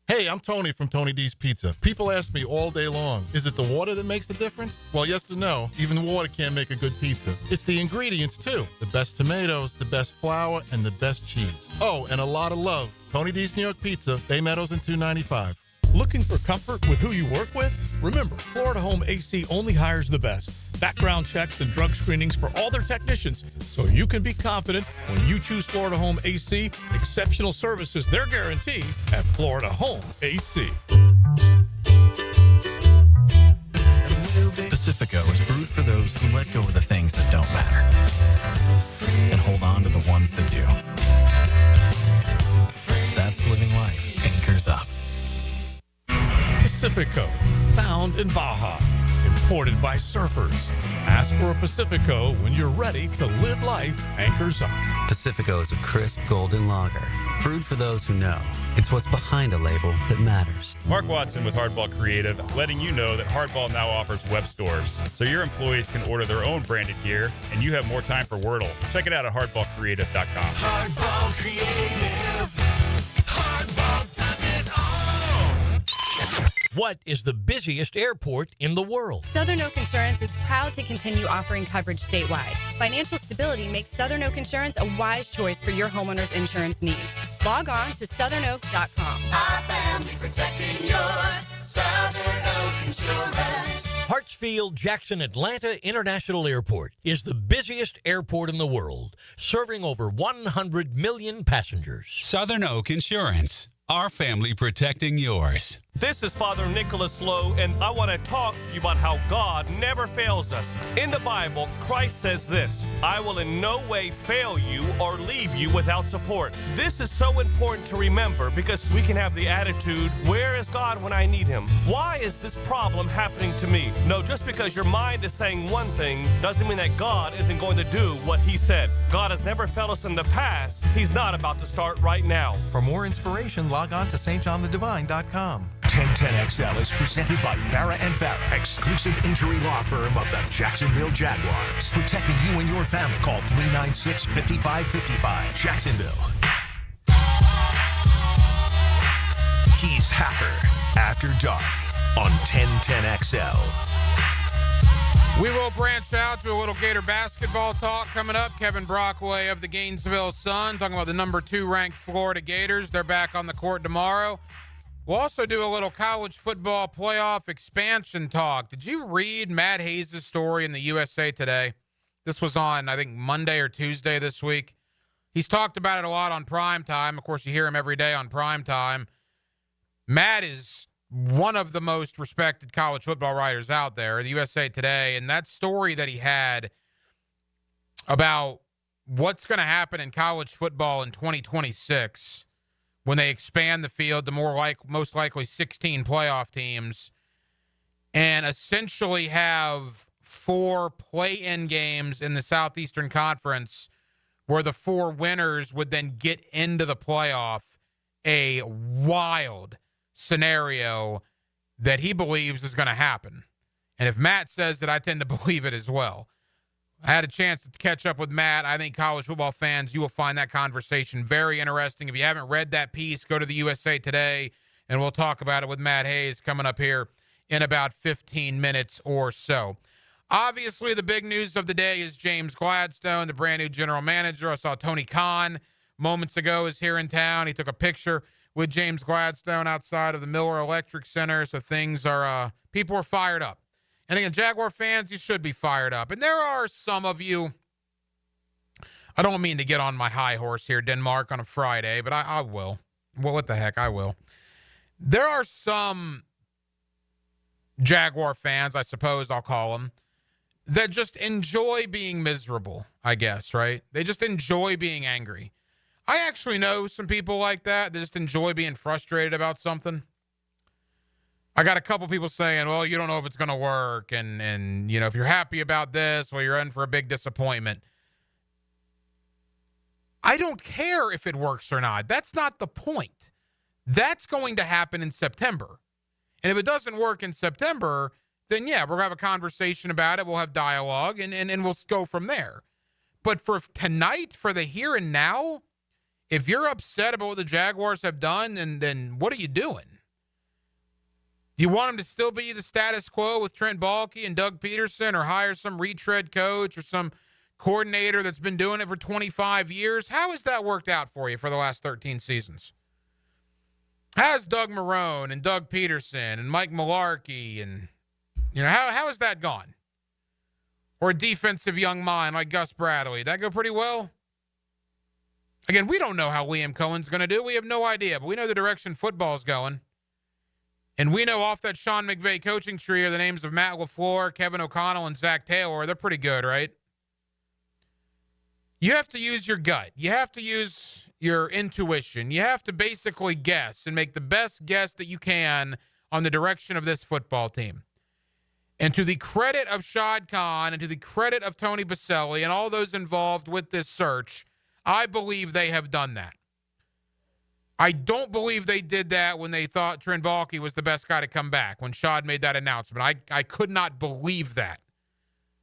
Hey, I'm Tony from Tony D's Pizza. People ask me all day long, is it the water that makes the difference? Well, yes and no. Even water can't make a good pizza. It's the ingredients, too. The best tomatoes, the best flour, and the best cheese. Oh, and a lot of love. Tony D's New York Pizza, Bay Meadows and 295. Looking for comfort with who you work with? Remember, Florida Home AC only hires the best. Background checks and drug screenings for all their technicians, so you can be confident when you choose Florida Home AC. Exceptional service is their guarantee at Florida Home AC. Pacifico is brewed for those who let go of the things that don't matter and hold on to the ones that do. That's living life anchors up. Pacifico, found in Baja, imported by surfers. Ask for a Pacifico when you're ready to live life anchors up. Pacifico is a crisp golden lager, brewed for those who know. It's what's behind a label that matters. Mark Watson with Hardball Creative, letting you know that Hardball now offers web stores, so your employees can order their own branded gear, and you have more time for Wordle. Check it out at hardballcreative.com. Hardball Creative. Hardball does it all. What is the busiest airport in the world? Southern Oak Insurance is proud to continue offering coverage statewide. Financial stability makes Southern Oak Insurance a wise choice for your homeowner's insurance needs. Log on to southernoak.com. Our family protecting yours. Southern Oak Insurance. Hartsfield Jackson Atlanta International Airport is the busiest airport in the world, serving over 100 million passengers. Southern Oak Insurance. Our family protecting yours. This is Father Nicholas Lowe, and I want to talk to you about how God never fails us. In the Bible, Christ says this, I will in no way fail you or leave you without support. This is so important to remember because we can have the attitude, where is God when I need him? Why is this problem happening to me? No, just because your mind is saying one thing doesn't mean that God isn't going to do what he said. God has never failed us in the past. He's not about to start right now. For more inspiration, log on to stjohnthedivine.com. 1010XL is presented by Farah and Farah, exclusive injury law firm of the Jacksonville Jaguars. Protecting you and your family. Call 396-5555. Jacksonville. He's Hacker After Dark on 1010XL. We will branch out to a little Gator basketball talk coming up. Kevin Brockway of the Gainesville Sun talking about the number 2 ranked Florida Gators. They're back on the court tomorrow. We'll also do a little college football playoff expansion talk. Did you read Matt Hayes' story in the USA Today? This was on, I think, Monday or Tuesday this week. He's talked about it a lot on primetime. Of course, you hear him every day on primetime. Matt is one of the most respected college football writers out there, the USA Today, and that story that he had about what's going to happen in college football in 2026 when they expand the field to most likely 16 playoff teams and essentially have 4 play-in games in the Southeastern Conference where the 4 winners would then get into the playoff, a wild scenario that he believes is going to happen. And if Matt says that, I tend to believe it as well. I had a chance to catch up with Matt. I think college football fans, you will find that conversation very interesting. If you haven't read that piece, go to the USA Today, and we'll talk about it with Matt Hayes coming up here in about 15 minutes or so. Obviously, the big news of the day is James Gladstone, the brand new general manager. I saw Tony Khan moments ago is here in town. He took a picture with James Gladstone outside of the Miller Electric Center. So things are, people are fired up. And again, Jaguar fans, you should be fired up. And there are some of you, I don't mean to get on my high horse here, Denmark, on a Friday, but I will. Well, what the heck, I will. There are some Jaguar fans, I suppose I'll call them, that just enjoy being miserable, I guess, right? They just enjoy being angry. I actually know some people like that just enjoy being frustrated about something. I got a couple people saying, well, you don't know if it's going to work. And you know, if you're happy about this, well, you're in for a big disappointment. I don't care if it works or not. That's not the point. That's going to happen in September. And if it doesn't work in September, then yeah, we're going to have a conversation about it. We'll have dialogue and we'll go from there. But for tonight, for the here and now, if you're upset about what the Jaguars have done, then what are you doing? Do you want them to still be the status quo with Trent Baalke and Doug Peterson, or hire some retread coach or some coordinator that's been doing it for 25 years? How has that worked out for you for the last 13 seasons? How's Doug Marrone and Doug Peterson and Mike Mularkey and, you know, how has that gone? Or a defensive young mind like Gus Bradley. That go pretty well? Again, we don't know how Liam Cohen's going to do. We have no idea, but we know the direction football's going. And we know off that Sean McVay coaching tree are the names of Matt LaFleur, Kevin O'Connell, and Zach Taylor. They're pretty good, right? You have to use your gut. You have to use your intuition. You have to basically guess and make the best guess that you can on the direction of this football team. And to the credit of Shad Khan and to the credit of Tony Boselli and all those involved with this search, I believe they have done that. I don't believe they did that when they thought Trent Baalke was the best guy to come back, when Shad made that announcement. I could not believe that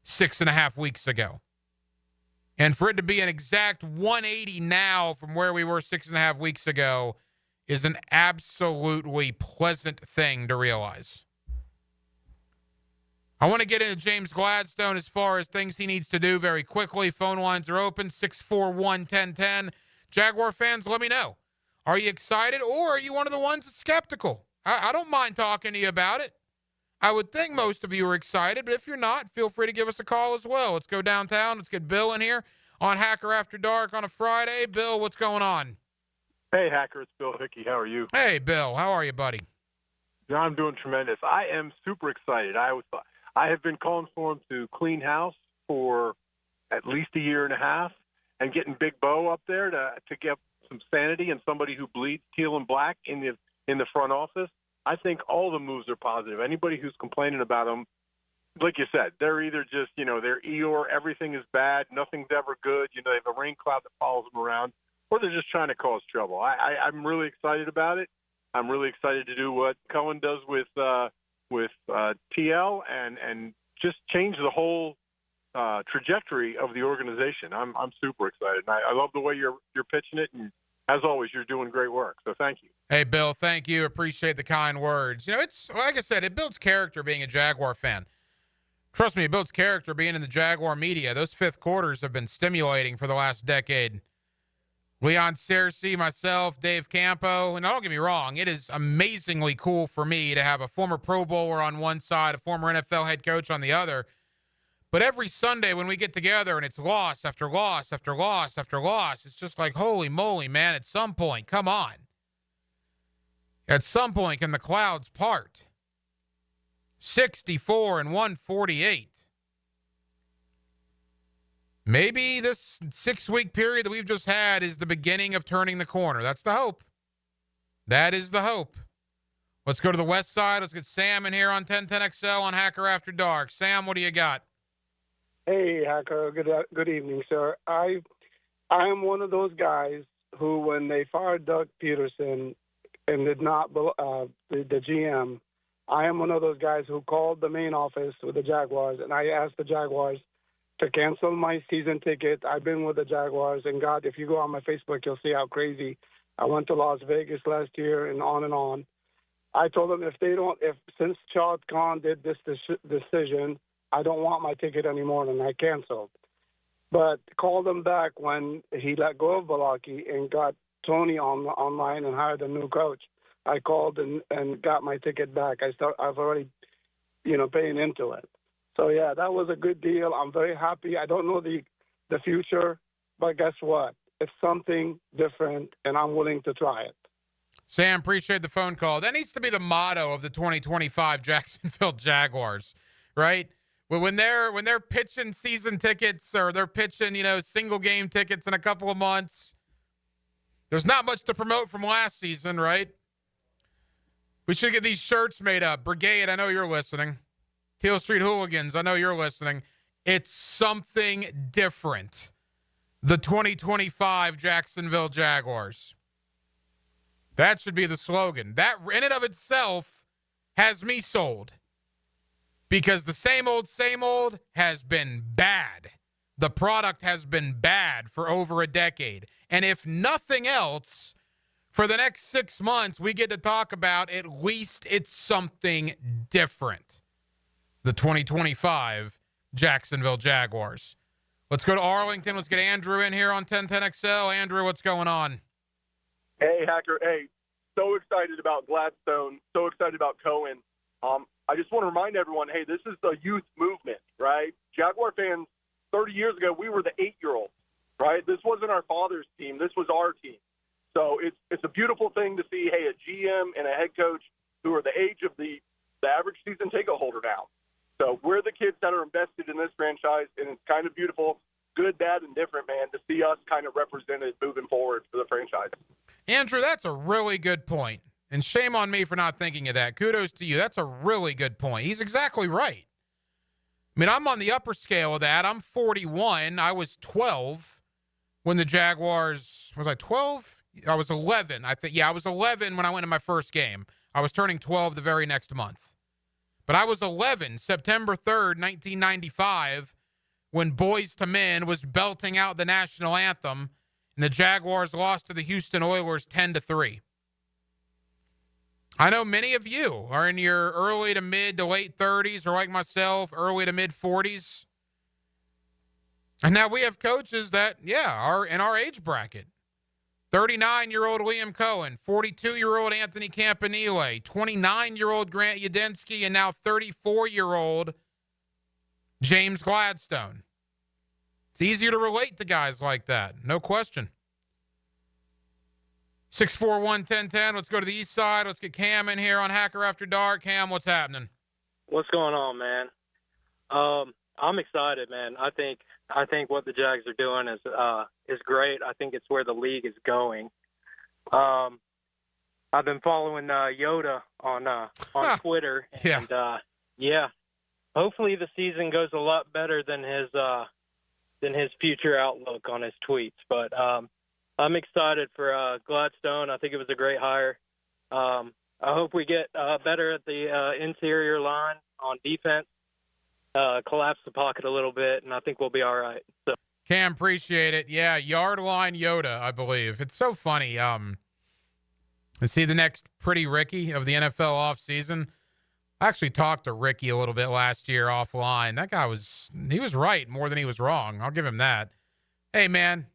6.5 weeks ago. And for it to be an exact 180 now from where we were 6.5 weeks ago is an absolutely pleasant thing to realize. I want to get into James Gladstone as far as things he needs to do very quickly. Phone lines are open, 641-1010. Jaguar fans, let me know. Are you excited, or are you one of the ones that's skeptical? I don't mind talking to you about it. I would think most of you are excited, but if you're not, feel free to give us a call as well. Let's go downtown. Let's get Bill in here on Hacker After Dark on a Friday. Bill, what's going on? Hey, Hacker. It's Bill Hickey. How are you? Hey, Bill. How are you, buddy? I'm doing tremendous. I am super excited. I have been calling for him to clean house for at least a year and a half, and getting Big Bo up there to get some sanity and somebody who bleeds teal and black in the front office. I think all the moves are positive. Anybody who's complaining about them, like you said, they're either just, they're Eeyore, everything is bad, nothing's ever good, they have a rain cloud that follows them around, or they're just trying to cause trouble. I'm really excited about it. I'm really excited to do what Cohen does with TL and just change the whole trajectory of the organization. I'm super excited. And I love the way you're pitching it, and as always, you're doing great work. So thank you. Hey, Bill, thank you. Appreciate the kind words. It's like I said, it builds character being a Jaguar fan. Trust me, it builds character being in the Jaguar media. Those fifth quarters have been stimulating for the last decade. Leon Searcy, myself, Dave Campo, and don't get me wrong, it is amazingly cool for me to have a former Pro Bowler on one side, a former NFL head coach on the other. But every Sunday when we get together and it's loss after loss after loss after loss, it's just like, holy moly, man, at some point, come on. At some point, can the clouds part? 64 and 148. Maybe this 6-week period that we've just had is the beginning of turning the corner. That's the hope. That is the hope. Let's go to the west side. Let's get Sam in here on 1010XL on Hacker After Dark. Sam, what do you got? Hey, Hacker. Good evening, sir. I am one of those guys who, when they fired Doug Peterson and did not the GM, I am one of those guys who called the main office with the Jaguars, and I asked the Jaguars to cancel my season ticket. I've been with the Jaguars, and God, if you go on my Facebook, you'll see how crazy. I went to Las Vegas last year and on and on. I told them since Charles Khan did this decision, I don't want my ticket anymore, and I canceled. But called him back when he let go of Balaki and got Tony online and hired a new coach. I called and got my ticket back. I've already, paying into it. So, yeah, that was a good deal. I'm very happy. I don't know the future, but guess what? It's something different, and I'm willing to try it. Sam, appreciate the phone call. That needs to be the motto of the 2025 Jacksonville Jaguars, right? When they're pitching season tickets or they're pitching, single game tickets in a couple of months, there's not much to promote from last season, right? We should get these shirts made up. Brigade, I know you're listening. Teal Street Hooligans, I know you're listening. It's something different. The 2025 Jacksonville Jaguars. That should be the slogan. That in and of itself has me sold. Because the same old has been bad. The product has been bad for over a decade. And if nothing else, for the next 6 months, we get to talk about at least it's something different. The 2025 Jacksonville Jaguars. Let's go to Arlington. Let's get Andrew in here on 1010XL. Andrew, what's going on? Hey, Hacker. Hey, so excited about Gladstone. So excited about Cohen. I just want to remind everyone, hey, this is the youth movement, right? Jaguar fans, 30 years ago, we were the 8-year-olds, right? This wasn't our father's team. This was our team. So it's a beautiful thing to see, hey, a GM and a head coach who are the age of the average season ticket holder now. So we're the kids that are invested in this franchise, and it's kind of beautiful, good, bad, and different, man, to see us kind of represented moving forward for the franchise. Andrew, that's a really good point. And shame on me for not thinking of that. Kudos to you. That's a really good point. He's exactly right. I mean, I'm on the upper scale of that. I'm 41. I was 12 when the Jaguars, was I 12? I was 11. I think, yeah, I was 11 when I went to my first game. I was turning 12 the very next month. But I was 11, September 3rd, 1995, when Boys to Men was belting out the national anthem, and the Jaguars lost to the Houston Oilers 10-3. I know many of you are in your early to mid to late 30s, or like myself, early to mid 40s. And now we have coaches that, are in our age bracket. 39-year-old Liam Cohen, 42-year-old Anthony Campanile, 29-year-old Grant Udinski, and now 34-year-old James Gladstone. It's easier to relate to guys like that, no question. 641-1010. Let's go to the east side. Let's get Cam in here on Hacker After Dark. Cam, what's happening? What's going on, man? I'm excited, man. I think what the Jags are doing is great. I think it's where the league is going. I've been following Yoda on Twitter, and hopefully the season goes a lot better than his future outlook on his tweets. But I'm excited for Gladstone. I think it was a great hire. I hope we get better at the interior line on defense, collapse the pocket a little bit, and I think we'll be all right. So. Cam, appreciate it. Yeah, yard line Yoda, I believe. It's so funny. To see the next Pretty Ricky of the NFL offseason. I actually talked to Ricky a little bit last year offline. That guy was right more than he was wrong. I'll give him that. Hey, man,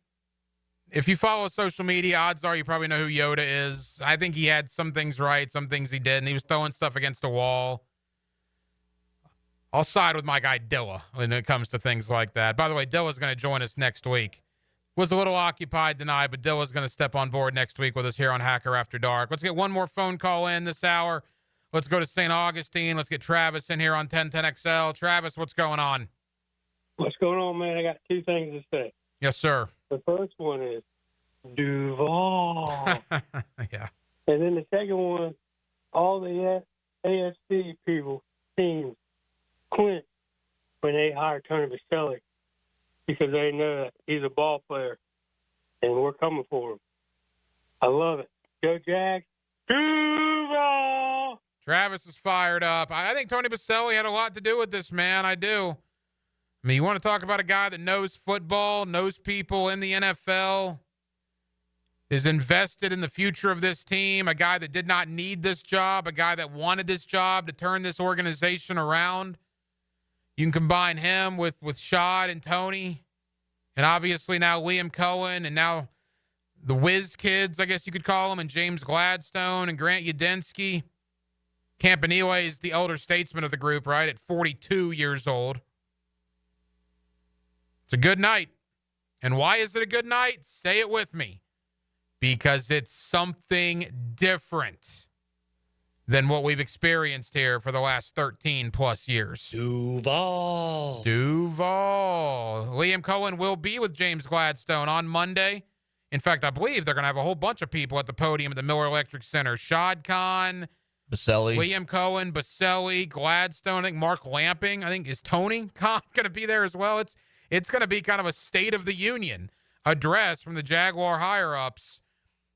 if you follow social media, odds are you probably know who Yoda is. I think he had some things right, some things he didn't. He was throwing stuff against the wall. I'll side with my guy Dilla when it comes to things like that. By the way, Dilla's going to join us next week. Was a little occupied tonight, but Dilla's going to step on board next week with us here on Hacker After Dark. Let's get one more phone call in this hour. Let's go to St. Augustine. Let's get Travis in here on 1010XL. Travis, what's going on? What's going on, man? I got two things to say. Yes, sir. The first one is Duval. Yeah. And then the second one, all the AFC people, teams, quit when they hire Tony Baselli because they know that he's a ball player, and we're coming for him. I love it. Go Jags. Duval! Travis is fired up. I think Tony Baselli had a lot to do with this, man. I do. I mean, you want to talk about a guy that knows football, knows people in the NFL, is invested in the future of this team, a guy that did not need this job, a guy that wanted this job to turn this organization around. You can combine him with Shad and Tony, and obviously now Liam Cohen, and now the Whiz kids, I guess you could call them, and James Gladstone and Grant Udinski. Campanile is the elder statesman of the group, right, at 42 years old. It's a good night. And why is it a good night? Say it with me. Because it's something different than what we've experienced here for the last 13 plus years. Duval. Liam Cohen will be with James Gladstone on Monday. In fact, I believe they're going to have a whole bunch of people at the podium at the Miller Electric Center. Shad Khan, Baselli, Liam Cohen, Baselli, Gladstone. I think Mark Lamping. I think is Tony Khan going to be there as well. It's going to be kind of a State of the Union address from the Jaguar higher-ups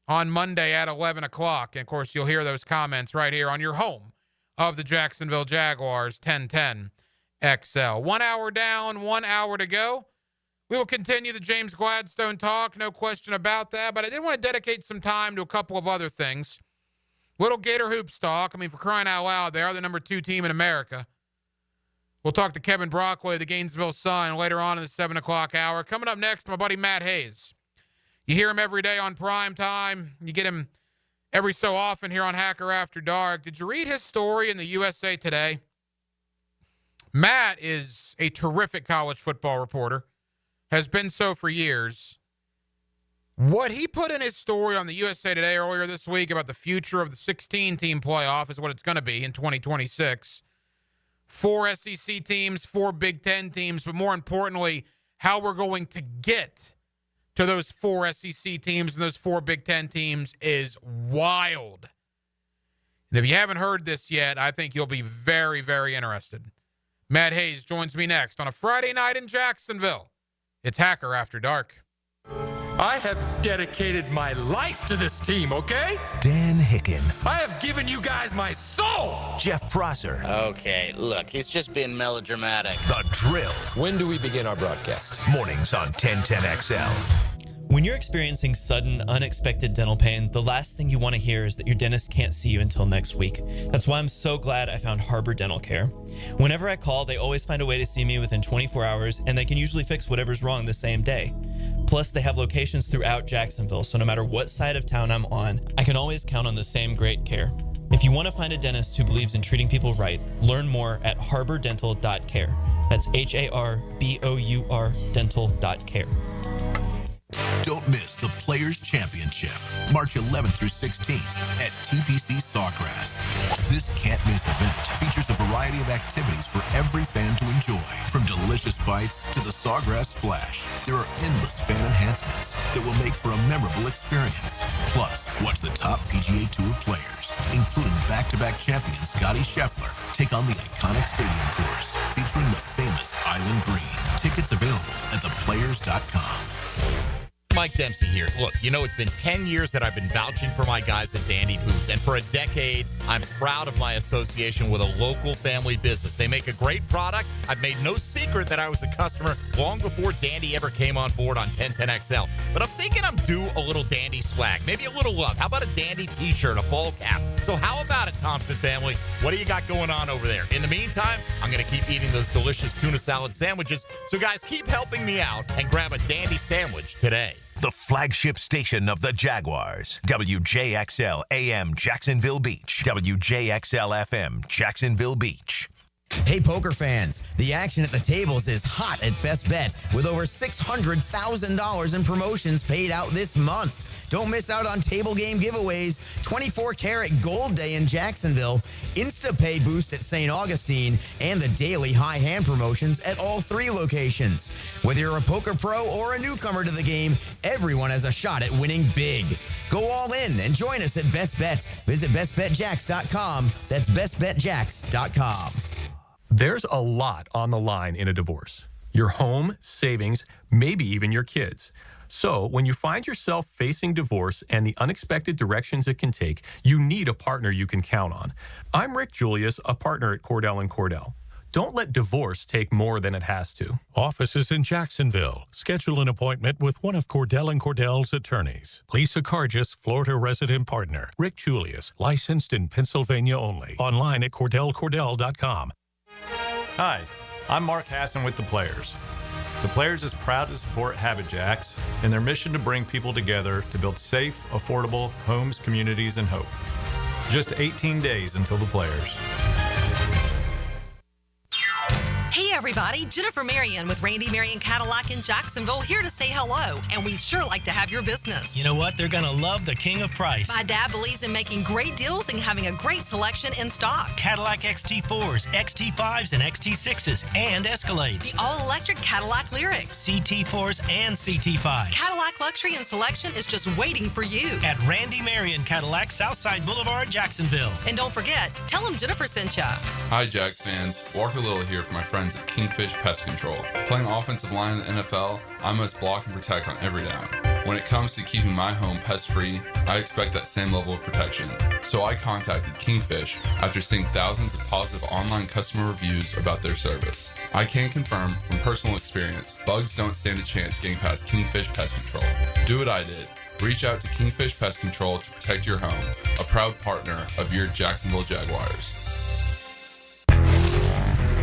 on Monday at 11 o'clock. And, of course, you'll hear those comments right here on your home of the Jacksonville Jaguars, 1010 XL. 1 hour down, 1 hour to go. We will continue the James Gladstone talk, no question about that. But I did want to dedicate some time to a couple of other things. Little Gator Hoops talk. I mean, for crying out loud, they are the number 2 team in America. We'll talk to Kevin Brockway, the Gainesville Sun, later on in the 7 o'clock hour. Coming up next, my buddy Matt Hayes. You hear him every day on Prime Time. You get him every so often here on Hacker After Dark. Did you read his story in the USA Today? Matt is a terrific college football reporter, has been so for years. What he put in his story on the USA Today earlier this week about the future of the 16-team playoff is what it's going to be in 2026. 4 SEC teams, 4 Big Ten teams, but more importantly, how we're going to get to those 4 SEC teams and those 4 Big Ten teams is wild. And if you haven't heard this yet, I think you'll be very, very interested. Matt Hayes joins me next on a Friday night in Jacksonville. It's Hacker After Dark. I have dedicated my life to this team, okay? Dan Hicken. I have given you guys my soul! Jeff Prosser. Okay, look, he's just being melodramatic. The Drill. When do we begin our broadcast? Mornings on 1010XL. When you're experiencing sudden, unexpected dental pain, the last thing you want to hear is that your dentist can't see you until next week. That's why I'm so glad I found Harbor Dental Care. Whenever I call, they always find a way to see me within 24 hours, and they can usually fix whatever's wrong the same day. Plus, they have locations throughout Jacksonville, so no matter what side of town I'm on, I can always count on the same great care. If you want to find a dentist who believes in treating people right, learn more at harbordental.care. That's HARBOUR dental.care. Don't miss the Players' Championship, March 11th through 16th at TPC Sawgrass. This can't-miss event features a variety of activities for every fan to enjoy, from delicious bites to the Sawgrass Splash, there are endless fan enhancements that will make for a memorable experience. Plus, watch the top PGA Tour players, including back-to-back champion Scotty Scheffler, take on the iconic stadium course featuring the famous Island Green. Tickets available at theplayers.com. Mike Dempsey here. Look, you know, it's been 10 years that I've been vouching for my guys at Dandy Boots, and for a decade, I'm proud of my association with a local family business. They make a great product. I've made no secret that I was a customer long before Dandy ever came on board on 1010XL. But I'm thinking I'm due a little Dandy swag, maybe a little love. How about a Dandy t-shirt, a ball cap? So how about it, Thompson family? What do you got going on over there? In the meantime, I'm going to keep eating those delicious tuna salad sandwiches. So guys, keep helping me out and grab a Dandy sandwich today. The flagship station of the Jaguars. WJXL AM Jacksonville Beach. WJXL FM Jacksonville Beach. Hey, poker fans, the action at the tables is hot at Best Bet with over $600,000 in promotions paid out this month. Don't miss out on table game giveaways, 24-karat gold day in Jacksonville, Instapay boost at St. Augustine, and the daily high hand promotions at all 3 locations. Whether you're a poker pro or a newcomer to the game, everyone has a shot at winning big. Go all in and join us at Best Bet. Visit bestbetjacks.com. That's bestbetjacks.com. There's a lot on the line in a divorce. Your home, savings, maybe even your kids. So when you find yourself facing divorce and the unexpected directions it can take, you need a partner you can count on. I'm Rick Julius, a partner at Cordell & Cordell. Don't let divorce take more than it has to. Offices in Jacksonville. Schedule an appointment with one of Cordell & Cordell's attorneys. Lisa Cargis, Florida resident partner. Rick Julius, licensed in Pennsylvania only. Online at CordellCordell.com. Hi, I'm Mark Hassan with The Players. The Players is proud to support Habit Jacks in their mission to bring people together to build safe, affordable homes, communities, and hope. Just 18 days until The Players. Hey everybody, Jennifer Marion with Randy Marion Cadillac in Jacksonville here to say hello, and we'd sure like to have your business. You know what? They're going to love the king of price. My dad believes in making great deals and having a great selection in stock. Cadillac XT4s, XT5s, and XT6s, and Escalades. The all-electric Cadillac Lyriq. CT4s and CT5s. Cadillac luxury and selection is just waiting for you. At Randy Marion Cadillac, Southside Boulevard, Jacksonville. And don't forget, tell them Jennifer sent ya. Hi, Jags fans. Walker Little here for my friends at Kingfish Pest Control. Playing offensive line in the NFL, I must block and protect on every down. When it comes to keeping my home pest-free, I expect that same level of protection. So I contacted Kingfish after seeing thousands of positive online customer reviews about their service. I can confirm from personal experience, bugs don't stand a chance getting past Kingfish Pest Control. Do what I did. Reach out to Kingfish Pest Control to protect your home, a proud partner of your Jacksonville Jaguars.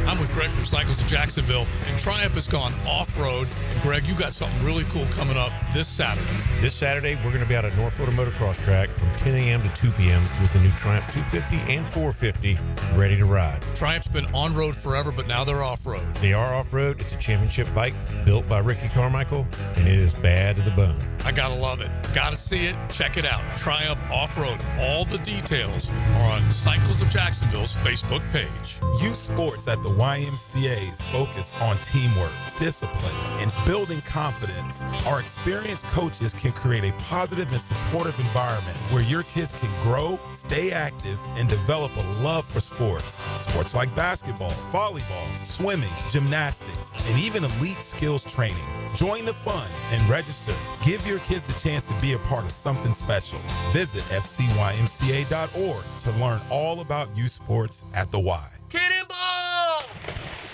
I'm with Greg from Cycles of Jacksonville, and Triumph has gone off-road. And Greg, you got something really cool coming up this Saturday. This Saturday, we're going to be out at North Florida Motocross Track from 10 a.m. to 2 p.m. with the new Triumph 250 and 450 ready to ride. Triumph's been on-road forever, but now they're off-road. They are off-road. It's a championship bike built by Ricky Carmichael, and it is bad to the bone. I gotta love it. Gotta see it. Check it out. Triumph Off-Road. All the details are on Cycles of Jacksonville's Facebook page. Youth sports at the YMCA's focus on teamwork, discipline, and building confidence. Our experienced coaches can create a positive and supportive environment where your kids can grow, stay active, and develop a love for sports. Sports like basketball, volleyball, swimming, gymnastics, and even elite skills training. Join the fun and register. Give your kids the chance to be a part of something special. Visit fcymca.org to learn all about youth sports at the Y. Cannonball!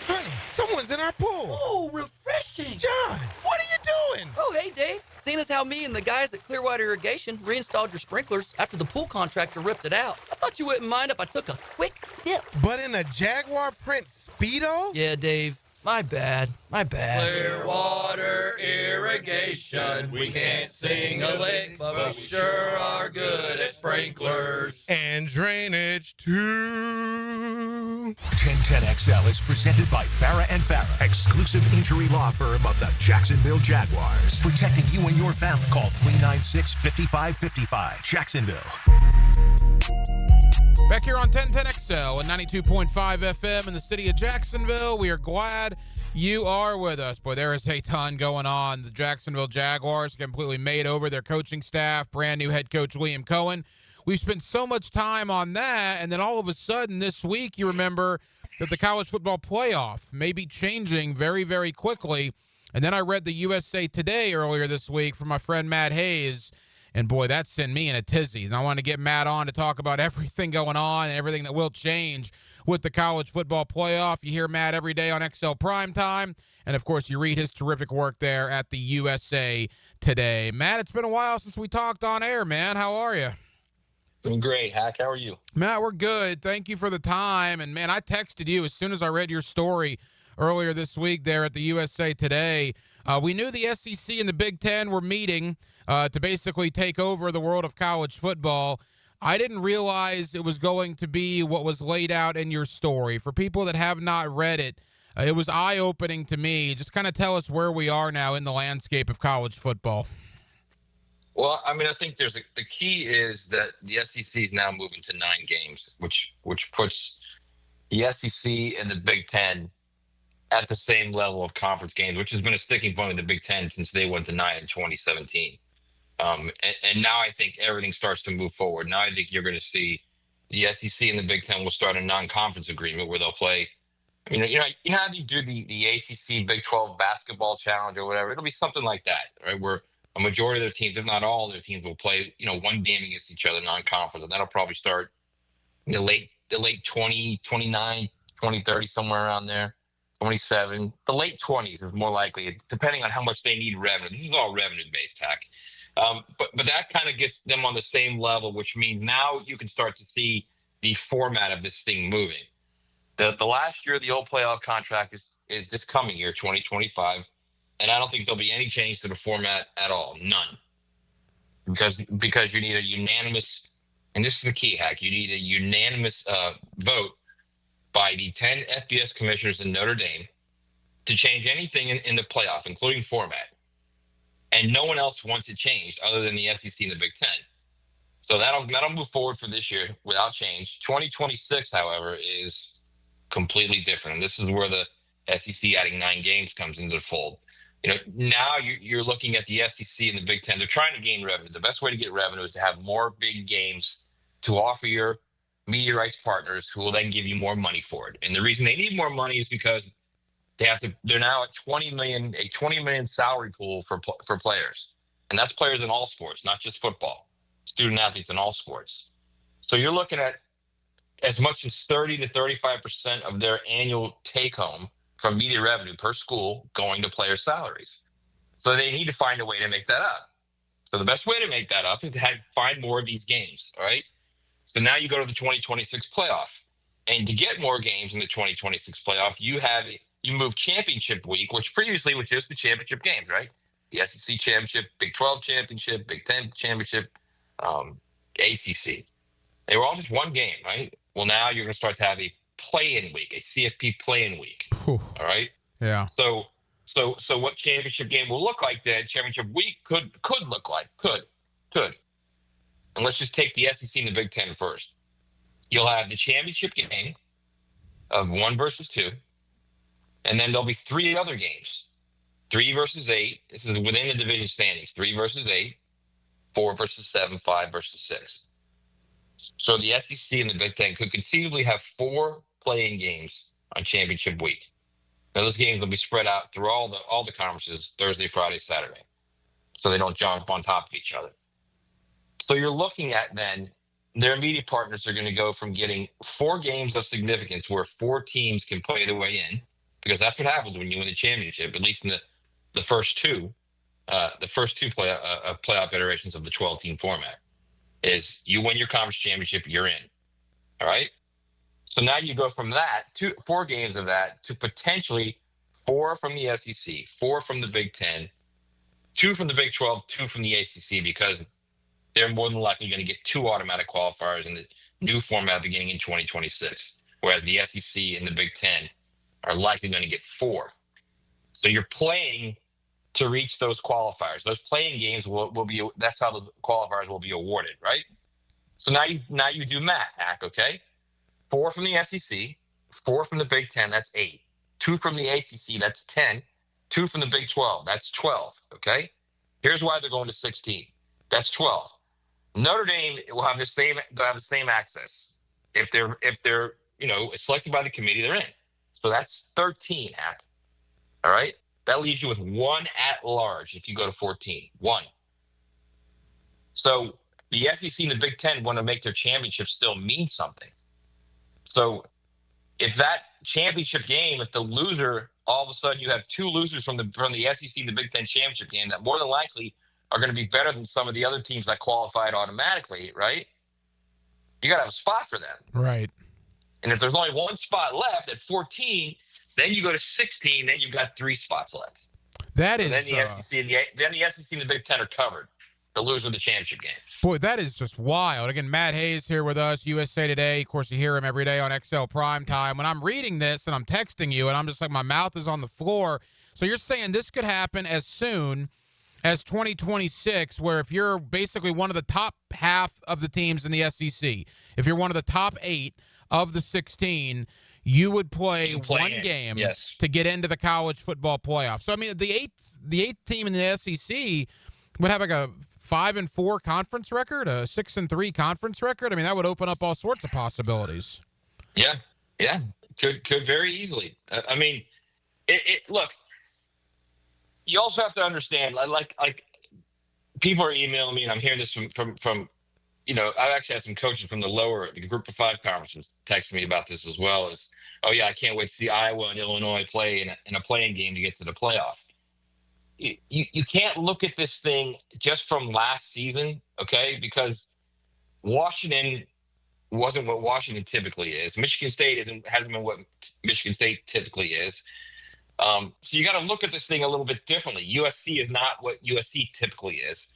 Honey, someone's in our pool. Oh, refreshing. John, what are you doing? Oh, hey, Dave. Seeing as how me and the guys at Clearwater Irrigation reinstalled your sprinklers after the pool contractor ripped it out, I thought you wouldn't mind if I took a quick dip. But in a Jaguar print Speedo? Yeah, Dave. My bad. Clearwater Irrigation. We can't sing a lick, but we sure are good at sprinklers. And drainage, too. 1010XL is presented by Farrah & Farrah, exclusive injury law firm of the Jacksonville Jaguars. Protecting you and your family. Call 396-5555. Jacksonville. Back here on 1010XL and 92.5 FM in the city of Jacksonville, we are glad You are with us. Boy, there is a ton going on. The Jacksonville Jaguars completely made over their coaching staff. Brand new head coach Liam Cohen. We've spent so much time on that, and then all of a sudden this week, you remember that the college football playoff may be changing very, very quickly. And then I read the USA Today earlier this week from my friend Matt Hayes, and boy, that sent me in a tizzy. And I want to get Matt on to talk about everything going on and everything that will change with the college football playoff. You hear Matt every day on XL Primetime. And, of course, you read his terrific work there at the USA Today. Matt, it's been a while since we talked on air, man. How are you? Doing great, Hack. How are you? Matt, we're good. Thank you for the time. And, man, I texted you as soon as I read your story earlier this week there at the USA Today. We knew the SEC and the Big Ten were meeting to basically take over the world of college football. I didn't realize it was going to be what was laid out in your story. For people that have not read it, it was eye-opening to me. Just kind of tell us where we are now in the landscape of college football. Well, I mean, I think the key is that the SEC is now moving to 9 games, which puts the SEC and the Big Ten at the same level of conference games, which has been a sticking point with the Big Ten since they went to 9 in 2017. And now I think everything starts to move forward. Now I think you're going to see the SEC and the Big Ten will start a non-conference agreement where they'll play. I mean, you know how you do the ACC Big 12 basketball challenge or whatever. It'll be something like that, right? Where a majority of their teams, if not all their teams, will play, one game against each other non-conference, and that'll probably start in the late 2029, 2030, somewhere around there. 27. The late 20s is more likely, depending on how much they need revenue. This is all revenue-based, Hack. But that kind of gets them on the same level, which means now you can start to see the format of this thing moving. The last year of the old playoff contract is this coming year, 2025, and I don't think there'll be any change to the format at all, none. Because you need a unanimous, and this is the key, Hack, you need a unanimous vote by the 10 FBS commissioners in Notre Dame to change anything in the playoff, including format. And no one else wants it changed other than the SEC and the Big Ten. So that'll move forward for this year without change. 2026, however, is completely different. And this is where the SEC adding 9 games comes into the fold. Now you're looking at the SEC and the Big Ten. They're trying to gain revenue. The best way to get revenue is to have more big games to offer your media rights partners, who will then give you more money for it. And the reason they need more money is because they're now at $20 million salary pool for players. And that's players in all sports, not just football, student athletes in all sports. So you're looking at as much as 30 to 35% of their annual take home from media revenue per school going to player salaries. So they need to find a way to make that up. So the best way to make that up is to find more of these games. All right. So now you go to the 2026 playoff, and to get more games in the 2026 playoff, you move championship week, which previously was just the championship games, right? The SEC championship, Big 12 championship, Big 10 championship, ACC. They were all just one game, right? Well, now you're going to start to have a play-in week, a CFP play-in week. All right. Yeah. So what championship game will look like then? Championship week could look like could. And let's just take the SEC and the Big Ten first. You'll have the championship game of 1 versus 2. And then there'll be 3 other games. 3 versus 8. This is within the division standings. 3 versus 8. 4 versus 7. 5 versus 6. So the SEC and the Big Ten could conceivably have 4 playing games on championship week. Now those games will be spread out through all the conferences, Thursday, Friday, Saturday, so they don't jump on top of each other. So you're looking at then their media partners are going to go from getting 4 games of significance where 4 teams can play their way in, because that's what happens when you win the championship, at least in the first two playoff iterations of the 12-team format, is you win your conference championship, you're in. All right? So now you go from that to 4 games of that to potentially 4 from the SEC, 4 from the Big Ten, 2 from the Big 12, 2 from the ACC, because they're more than likely going to get 2 automatic qualifiers in the new format beginning in 2026, whereas the SEC and the Big Ten are likely going to get 4. So you're playing to reach those qualifiers. Those playing games will be, that's how the qualifiers will be awarded, right? So now you do math, Hack, okay? 4 from the SEC, 4 from the Big Ten, that's 8. 2 from the ACC, that's 10. 2 from the Big 12, that's 12, okay? Here's why they're going to 16. That's 12. Notre Dame will have the same access. If they're selected by the committee, they're in. So that's 13, Hack. All right? That leaves you with 1 at large if you go to 14. 1. So the SEC and the Big Ten want to make their championship still mean something. So if that championship game, if the loser, all of a sudden you have 2 losers from the SEC and the Big Ten championship game that more than likely are going to be better than some of the other teams that qualified automatically, right? You got to have a spot for them. Right. And if there's only 1 spot left at 14, then you go to 16, then you've got 3 spots left. That is. And then the SEC and the Big Ten are covered. The loser of the championship game. Boy, that is just wild. Again, Matt Hayes here with us, USA Today. Of course, you hear him every day on XL Primetime. When I'm reading this and I'm texting you, and I'm just like, my mouth is on the floor. So you're saying this could happen as soon as 2026, where if you're basically one of the top half of the teams in the SEC, if you're one of the top 8 of the 16, you would play one game to get into the college football playoff. So, I mean, the eighth team in the SEC would have like a 5-4 conference record, a 6-3 conference record. I mean, that would open up all sorts of possibilities. Yeah, could very easily. I mean, look. You also have to understand, like people are emailing me, and I'm hearing this from I've actually had some coaches from the Group of 5 conferences text me about this as well. As, oh yeah, I can't wait to see Iowa and Illinois play in a playing game to get to the playoff. You can't look at this thing just from last season, okay? Because Washington wasn't what Washington typically is. Michigan State hasn't been what Michigan State typically is. So you got to look at this thing a little bit differently. USC is not what USC typically is.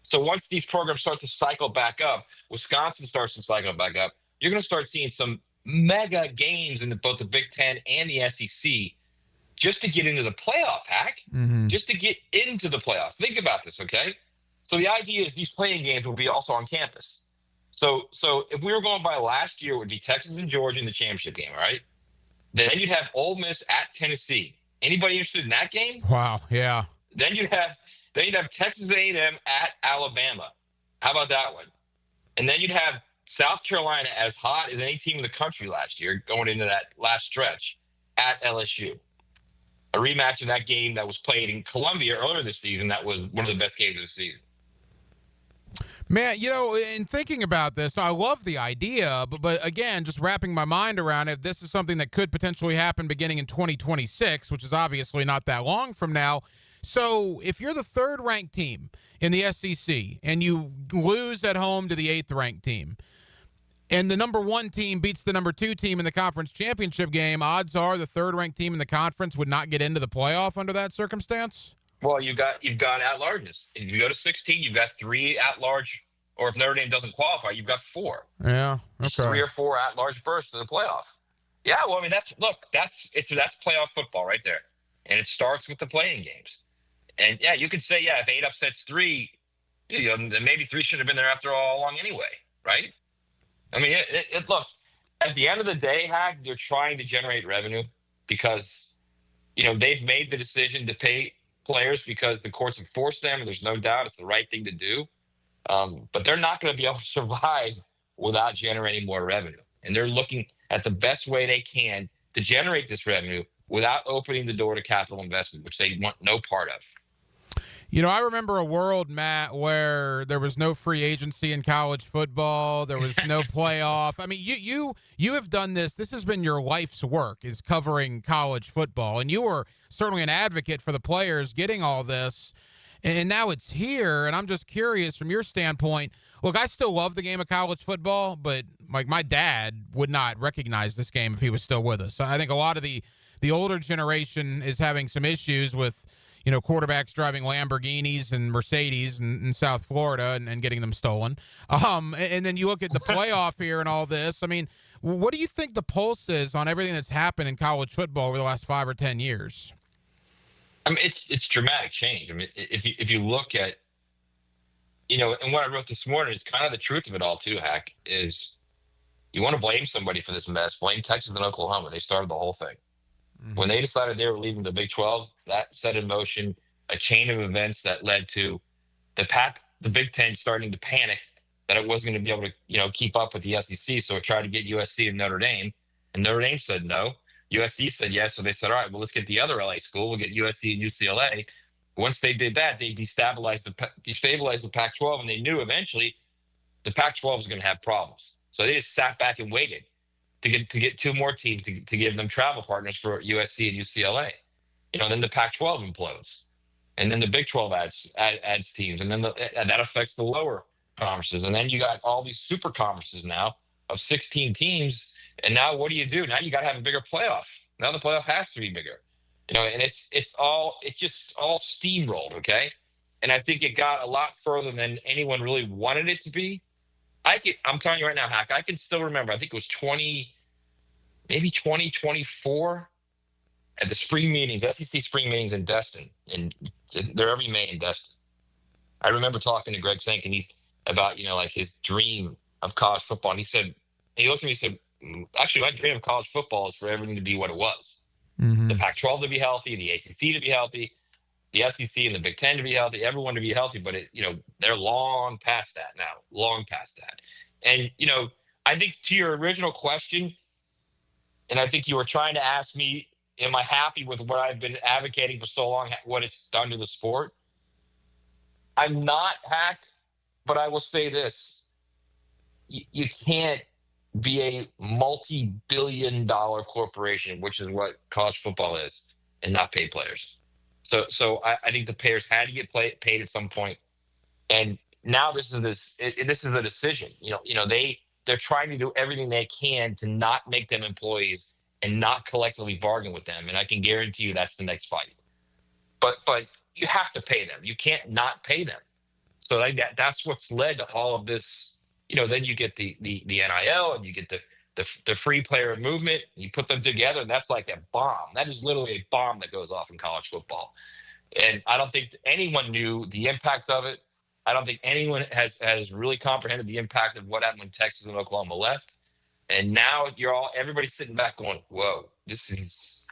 So once these programs start to cycle back up, Wisconsin starts to cycle back up, you're going to start seeing some mega games in both the Big Ten and the SEC just to get into the playoff, Hack. Mm-hmm. Just to get into the playoff. Think about this, okay? So the idea is these playing games will be also on campus. So if we were going by last year, it would be Texas and Georgia in the championship game, all right? Then you'd have Ole Miss at Tennessee. Anybody interested in that game? Wow, yeah. Then you'd have Texas A&M at Alabama. How about that one? And then you'd have South Carolina, as hot as any team in the country last year, going into that last stretch at LSU. A rematch of that game that was played in Columbia earlier this season. That was one of the best games of the season. Man, in thinking about this, I love the idea, but again, just wrapping my mind around it, this is something that could potentially happen beginning in 2026, which is obviously not that long from now. So if you're the 3rd-ranked team in the SEC and you lose at home to the 8th-ranked team, and the number 1 team beats the number 2 team in the conference championship game, odds are the 3rd-ranked team in the conference would not get into the playoff under that circumstance? Well, you've got at-larges. If you go to 16, you've got 3 at-large, or if Notre Dame doesn't qualify, you've got 4. Yeah, okay. 3 or 4 at-large berths to the playoff. Yeah, well, I mean, that's playoff football right there, and it starts with the playing games. And yeah, you could say, if 8 upsets 3, then maybe 3 should have been there after all along anyway, right? I mean, look, at the end of the day, Hack, they're trying to generate revenue because, they've made the decision to pay players because the courts have forced them. And there's no doubt it's the right thing to do. But they're not going to be able to survive without generating more revenue. And they're looking at the best way they can to generate this revenue without opening the door to capital investment, which they want no part of. I remember a world, Matt, where there was no free agency in college football. There was no playoff. I mean, you have done this. This has been your life's work, is covering college football. And you were certainly an advocate for the players getting all this. And now it's here. And I'm just curious from your standpoint. Look, I still love the game of college football, but like my dad would not recognize this game if he was still with us. I think a lot of the older generation is having some issues with, quarterbacks driving Lamborghinis and Mercedes in South Florida and getting them stolen. And then you look at the playoff here and all this. I mean, what do you think the pulse is on everything that's happened in college football over the last 5 or 10 years? I mean, it's dramatic change. I mean, if you look at, and what I wrote this morning is kind of the truth of it all too, Hack, is you want to blame somebody for this mess. Blame Texas and Oklahoma. They started the whole thing. When they decided they were leaving the Big 12, that set in motion a chain of events that led to the Big 10 starting to panic that it wasn't going to be able to, keep up with the SEC. So it tried to get USC and Notre Dame, and Notre Dame said no. USC said yes. So they said, all right, well, let's get the other LA school. We'll get USC and UCLA. Once they did that, they destabilized the Pac-12, and they knew eventually the Pac-12 was going to have problems. So they just sat back and waited to get two more teams to give them travel partners for USC and UCLA. Then the Pac-12 implodes, and then the Big 12 adds teams, and then that affects the lower conferences, and then you got all these super conferences now of 16 teams, and now what do? Now you got to have a bigger playoff. Now the playoff has to be bigger, and it's just all steamrolled, okay? And I think it got a lot further than anyone really wanted it to be. I'm telling you right now, Hack, I can still remember, I think it was 2024 at the spring meetings, SEC spring meetings in Destin, and they're every May in Destin. I remember talking to Greg Sankey about, like his dream of college football. And he looked at me and said, actually, my dream of college football is for everything to be what it was. The Pac-12 to be healthy, the ACC to be healthy, the SEC and the Big Ten to be healthy, everyone to be healthy, but they're long past that now, long past that. And, I think to your original question, and I think you were trying to ask me, am I happy with what I've been advocating for so long, what it's done to the sport? I'm not, Hack, but I will say this. You can't be a multi-billion-dollar corporation, which is what college football is, and not pay players. So I think the players had to get paid at some point, and now this is a decision. They're trying to do everything they can to not make them employees and not collectively bargain with them, and I can guarantee you that's the next fight. But you have to pay them. You can't not pay them. So that's what's led to all of this. Then you get the NIL, and you get the free player movement. You put them together, and that's like a bomb. That is literally a bomb that goes off in college football. And I don't think anyone knew the impact of it. I don't think anyone has really comprehended the impact of what happened when Texas and Oklahoma left. And now everybody's sitting back going, whoa, this is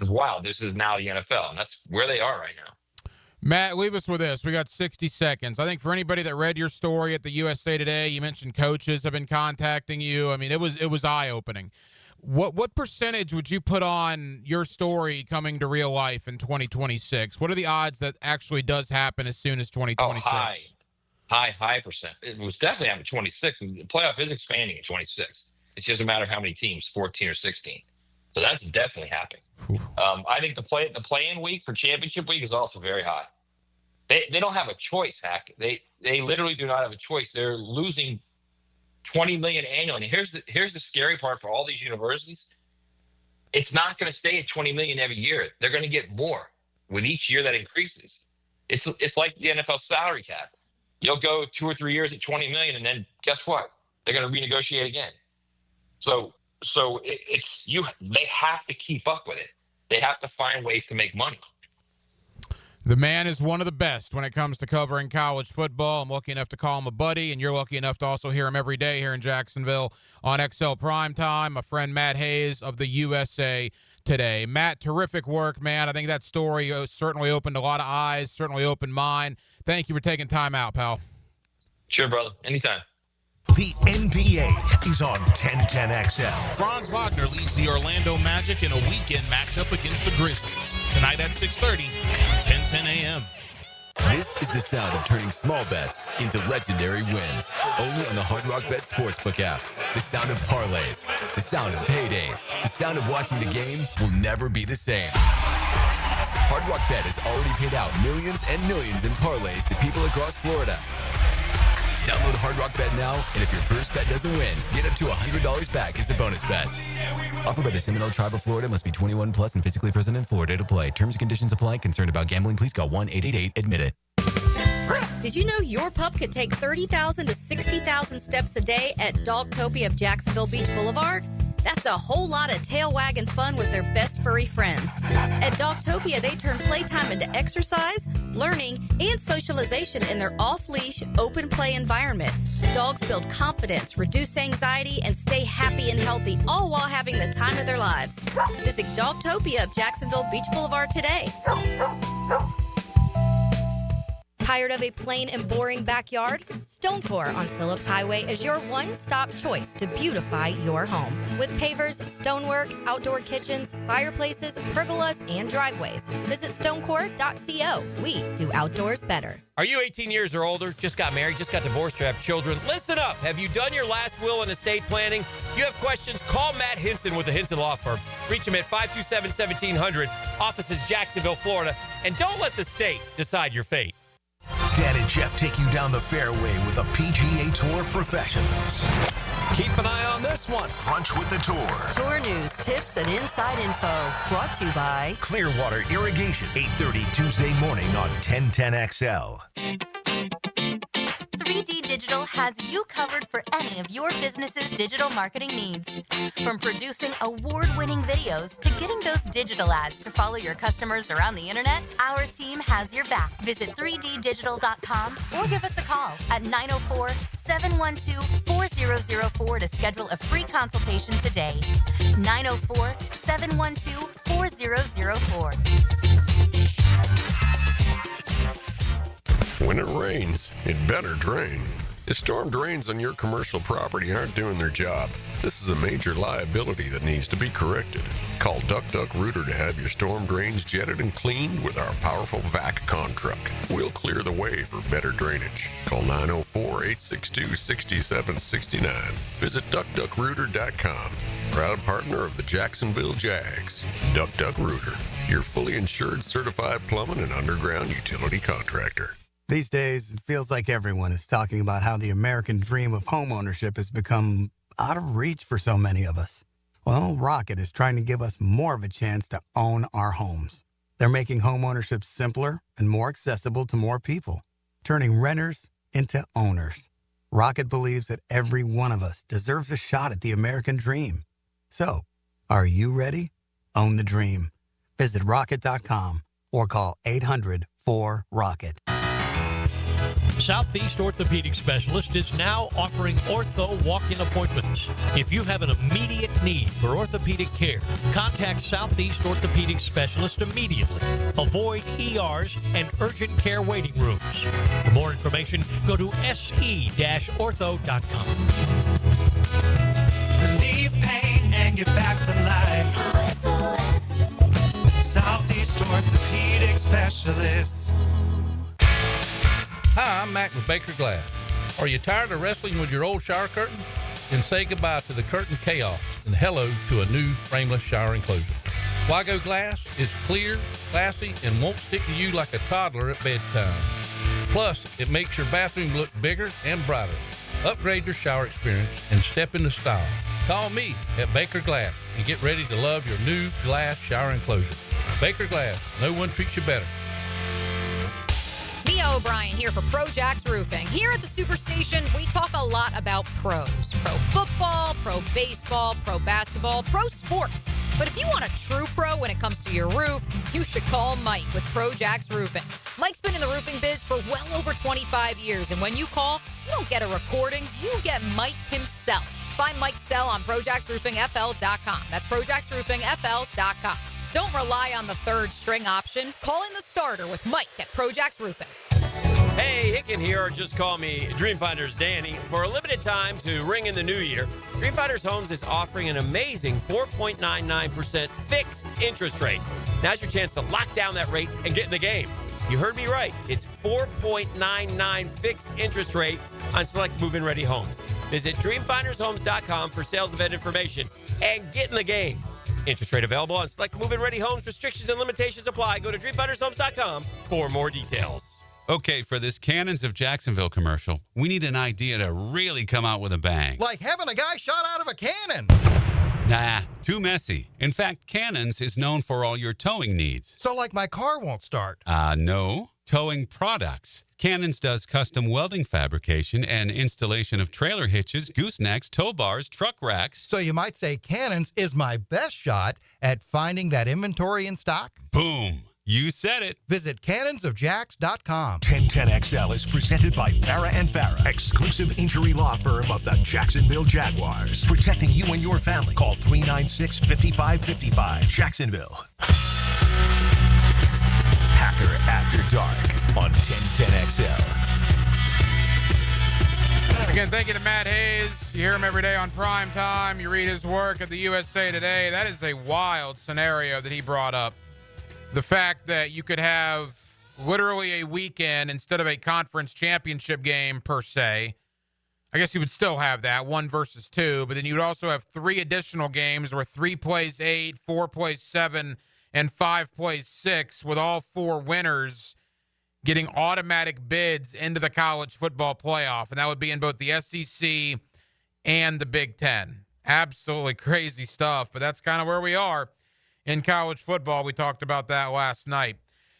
wild. This is now the NFL, and that's where they are right now. Matt, leave us with this. We got 60 seconds. I think for anybody that read your story at the USA Today, you mentioned coaches have been contacting you. I mean, it was eye-opening. What percentage would you put on your story coming to real life in 2026? What are the odds that actually does happen as soon as 2026? High percent. It was definitely happening 26. The playoff is expanding in 26. It's just a matter of how many teams, 14 or 16. So that's definitely happening. I think the play-in week for championship week is also very high. They don't have a choice, Hack. They literally do not have a choice. They're losing $20 million annually. And here's the scary part for all these universities. It's not going to stay at $20 million every year. They're going to get more with each year that increases. It's like the NFL salary cap. You'll go 2 or 3 years at $20 million, and then guess what? They're going to renegotiate again. So they have to keep up with it. They have to find ways to make money. The man is one of the best when it comes to covering college football. I'm lucky enough to call him a buddy, and you're lucky enough to also hear him every day here in Jacksonville on XL Primetime. My friend Matt Hayes of the USA Today. Matt, terrific work, man. I think that story certainly opened a lot of eyes, certainly opened mine. Thank you for taking time out, pal. Sure, brother. Anytime. The NBA is on 1010XL. Franz Wagner leads the Orlando Magic in a weekend matchup against the Grizzlies. Tonight at 6:30 on 1010 a.m. This is the sound of turning small bets into legendary wins. Only on the Hard Rock Bet Sportsbook app. The sound of parlays. The sound of paydays. The sound of watching the game will never be the same. Hard Rock Bet has already paid out millions and millions in parlays to people across Florida. Download Hard Rock Bet now, and if your first bet doesn't win, get up to $100 back as a bonus bet. Offered by the Seminole Tribe of Florida. Must be 21 plus and physically present in Florida to play. Terms and conditions apply. Concerned about gambling? Please call 1-888-ADMIT-IT. Did you know your pup could take 30,000 to 60,000 steps a day at Dogtopia of Jacksonville Beach Boulevard? That's a whole lot of tail wagging fun with their best furry friends. At Dogtopia, they turn playtime into exercise, learning, and socialization in their off-leash, open play environment. Dogs build confidence, reduce anxiety, and stay happy and healthy, all while having the time of their lives. Visit Dogtopia of Jacksonville Beach Boulevard today. Tired of a plain and boring backyard? Stonecore on Phillips Highway is your one-stop choice to beautify your home. With pavers, stonework, outdoor kitchens, fireplaces, pergolas, and driveways. Visit stonecore.co. We do outdoors better. Are you 18 years or older, just got married, just got divorced, or have children? Listen up. Have you done your last will and estate planning? If you have questions, call Matt Hinson with the Hinson Law Firm. Reach him at 527-1700. Office is Jacksonville, Florida. And don't let the state decide your fate. Dan and Jeff take you down the fairway with the PGA Tour professionals. Keep an eye on this one. Crunch with the Tour. Tour news, tips, and inside info. Brought to you by Clearwater Irrigation. 8:30 Tuesday morning on 1010XL. 3D Digital has you covered for any of your business's digital marketing needs. From producing award-winning videos to getting those digital ads to follow your customers around the internet, our team has your back. Visit 3ddigital.com or give us a call at 904-712-4004 to schedule a free consultation today. 904-712-4004. When it rains, it better drain. If storm drains on your commercial property aren't doing their job, this is a major liability that needs to be corrected. Call Duck Rooter to have your storm drains jetted and cleaned with our powerful vac con truck. We'll clear the way for better drainage. Call 904-862-6769. Visit DuckDuckRooter.com. Proud partner of the Jacksonville Jags. Duck Rooter, your fully insured certified plumbing and underground utility contractor. These days, it feels like everyone is talking about how the American dream of homeownership has become out of reach for so many of us. Well, Rocket is trying to give us more of a chance to own our homes. They're making homeownership simpler and more accessible to more people, turning renters into owners. Rocket believes that every one of us deserves a shot at the American dream. So, are you ready? Own the dream. Visit Rocket.com or call 800-4ROCKET. Southeast Orthopedic Specialist is now offering ortho walk-in appointments. If you have an immediate need for orthopedic care, contact Southeast Orthopedic Specialist immediately. Avoid ERs and urgent care waiting rooms. For more information, go to se-ortho.com. Relieve pain and get back to life. Southeast Orthopedic Specialists. Hi, I'm Mac with Baker Glass. Are you tired of wrestling with your old shower curtain? Then say goodbye to the curtain chaos and hello to a new frameless shower enclosure. Wago Glass is clear, classy, and won't stick to you like a toddler at bedtime. Plus, it makes your bathroom look bigger and brighter. Upgrade your shower experience and step into style. Call me at Baker Glass and get ready to love your new glass shower enclosure. Baker Glass, no one treats you better. Mia O'Brien here for Pro Jacks Roofing. Here at the Superstation, we talk a lot about pros. Pro football, pro baseball, pro basketball, pro sports. But if you want a true pro when it comes to your roof, you should call Mike with Pro Jacks Roofing. Mike's been in the roofing biz for well over 25 years, and when you call, you don't get a recording, you get Mike himself. Find Mike's cell on ProJacksRoofingFL.com. That's ProJacksRoofingFL.com. Don't rely on the third string option. Call in the starter with Mike at Pro Jacks Roofing. Hey, Hicken here, or just call me Dreamfinders Danny. For a limited time to ring in the new year, Dreamfinders Homes is offering an amazing 4.99% fixed interest rate. Now's your chance to lock down that rate and get in the game. You heard me right. It's 4.99 fixed interest rate on select move-in ready homes. Visit DreamfindersHomes.com for sales event information and get in the game. Interest rate available on select move-in ready homes. Restrictions and limitations apply. Go to DreamfindersHomes.com for more details. Okay, for this Cannons of Jacksonville commercial, we need an idea to really come out with a bang. Like having a guy shot out of a cannon. Nah, too messy. In fact, Cannons is known for all your towing needs. So like my car won't start. No. towing products. Cannons does custom welding fabrication and installation of trailer hitches, goosenecks, tow bars, truck racks. So you might say Cannons is my best shot at finding that inventory in stock? Boom. You said it. Visit cannonsofjacks.com. 1010XL is presented by Farah and Farah, exclusive injury law firm of the Jacksonville Jaguars. Protecting you and your family. Call 396-5555. Jacksonville. Hacker After Dark on 1010XL. Again, thank you to Matt Hayes. You hear him every day on Prime Time. You read his work at the USA Today. That is a wild scenario that he brought up. The fact that you could have literally a weekend instead of a conference championship game per se. I guess you would still have that, 1 versus 2, but then you would also have 3 additional games where 3 plays 8, 4 plays 7, and 5 plays 6, with all 4 winners getting automatic bids into the college football playoff. And that would be in both the SEC and the Big Ten. Absolutely crazy stuff, but that's kind of where we are in college football. We talked about that last night.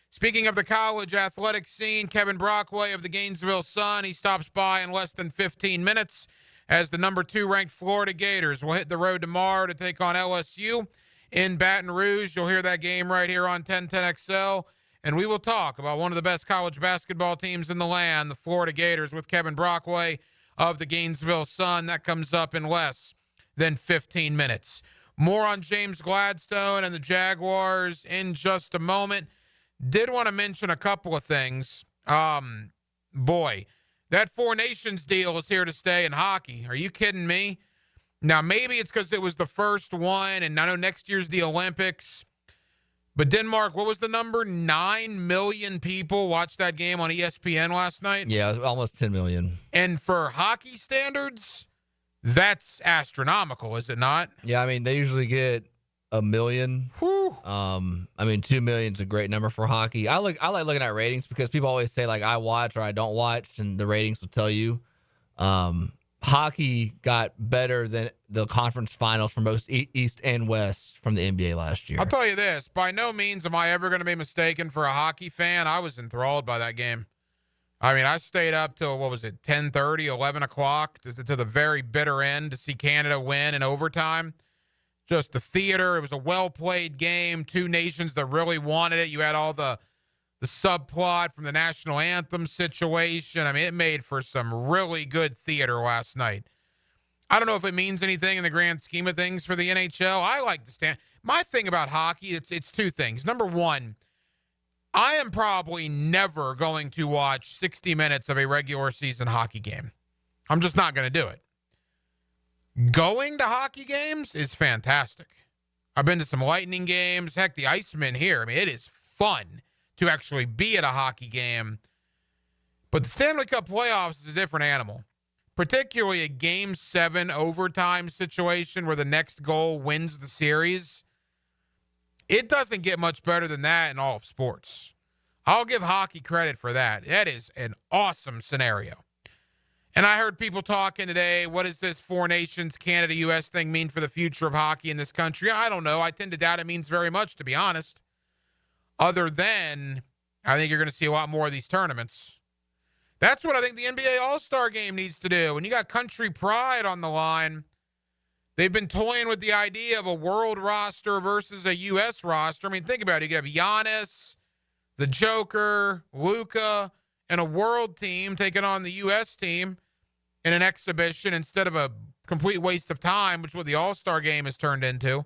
Speaking of the college athletic scene, Kevin Brockway of the Gainesville Sun, he stops by in less than 15 minutes as the number 2 ranked Florida Gators will hit the road tomorrow to take on LSU in Baton Rouge. You'll hear that game right here on 1010XL, and we will talk about one of the best college basketball teams in the land, the Florida Gators, with Kevin Brockway of the Gainesville Sun. That comes up in less than 15 minutes. More on James Gladstone and the Jaguars in just a moment. Did want to mention a couple of things. Boy, that Four Nations deal is here to stay in hockey. Are you kidding me? Now, maybe it's because it was the first one, and I know next year's the Olympics. But Denmark, what was the number? 9 million people watched that game on ESPN last night? Yeah, it was almost 10 million. And for hockey standards, that's astronomical, is it not? Yeah, I mean, they usually get 1 million. Whew. I mean, 2 million is a great number for hockey. I like looking at ratings because people always say, like, I watch or I don't watch, and the ratings will tell you. Hockey got better than the conference finals for most East and West from the NBA last year. I'll tell you this. By no means am I ever going to be mistaken for a hockey fan. I was enthralled by that game. I mean, I stayed up till, 10:30, 11 o'clock to the very bitter end to see Canada win in overtime. Just the theater. It was a well-played game. 2 nations that really wanted it. You had all the subplot from the national anthem situation. I mean, it made for some really good theater last night. I don't know if it means anything in the grand scheme of things for the NHL. I like to stand. My thing about hockey, it's 2 things. Number 1, I am probably never going to watch 60 minutes of a regular season hockey game. I'm just not going to do it. Going to hockey games is fantastic. I've been to some Lightning games. Heck, the Icemen here. I mean, it is fun to actually be at a hockey game. But the Stanley Cup playoffs is a different animal, particularly a Game 7 overtime situation where the next goal wins the series. It doesn't get much better than that in all of sports. I'll give hockey credit for that. That is an awesome scenario. And I heard people talking today, what does this Four Nations, Canada, U.S. thing mean for the future of hockey in this country? I don't know. I tend to doubt it means very much, to be honest. Other than, I think you're going to see a lot more of these tournaments. That's what I think the NBA All-Star Game needs to do. When you got country pride on the line, they've been toying with the idea of a world roster versus a U.S. roster. I mean, think about it. You have Giannis, the Joker, Luka, and a world team taking on the U.S. team in an exhibition instead of a complete waste of time, which is what the All-Star Game has turned into.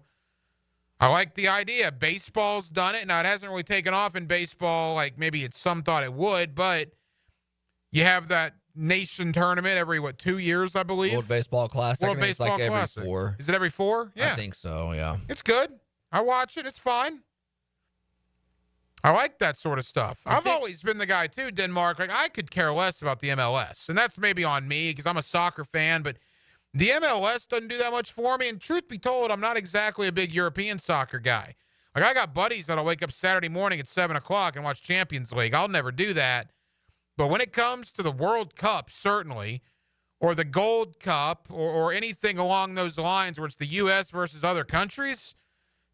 I like the idea. Baseball's done it. Now, it hasn't really taken off in baseball like maybe some thought it would, but you have that nation tournament every, 2 years, I believe? World Baseball Classic. World Baseball Classic. Every 4. Is it every 4? Yeah. I think so, yeah. It's good. I watch it. It's fine. I like that sort of stuff. I've always been the guy, too, Denmark. Like, I could care less about the MLS, and that's maybe on me because I'm a soccer fan, but the MLS doesn't do that much for me, and truth be told, I'm not exactly a big European soccer guy. Like, I got buddies that'll wake up Saturday morning at 7 o'clock and watch Champions League. I'll never do that. But when it comes to the World Cup, certainly, or the Gold Cup, or anything along those lines where it's the U.S. versus other countries,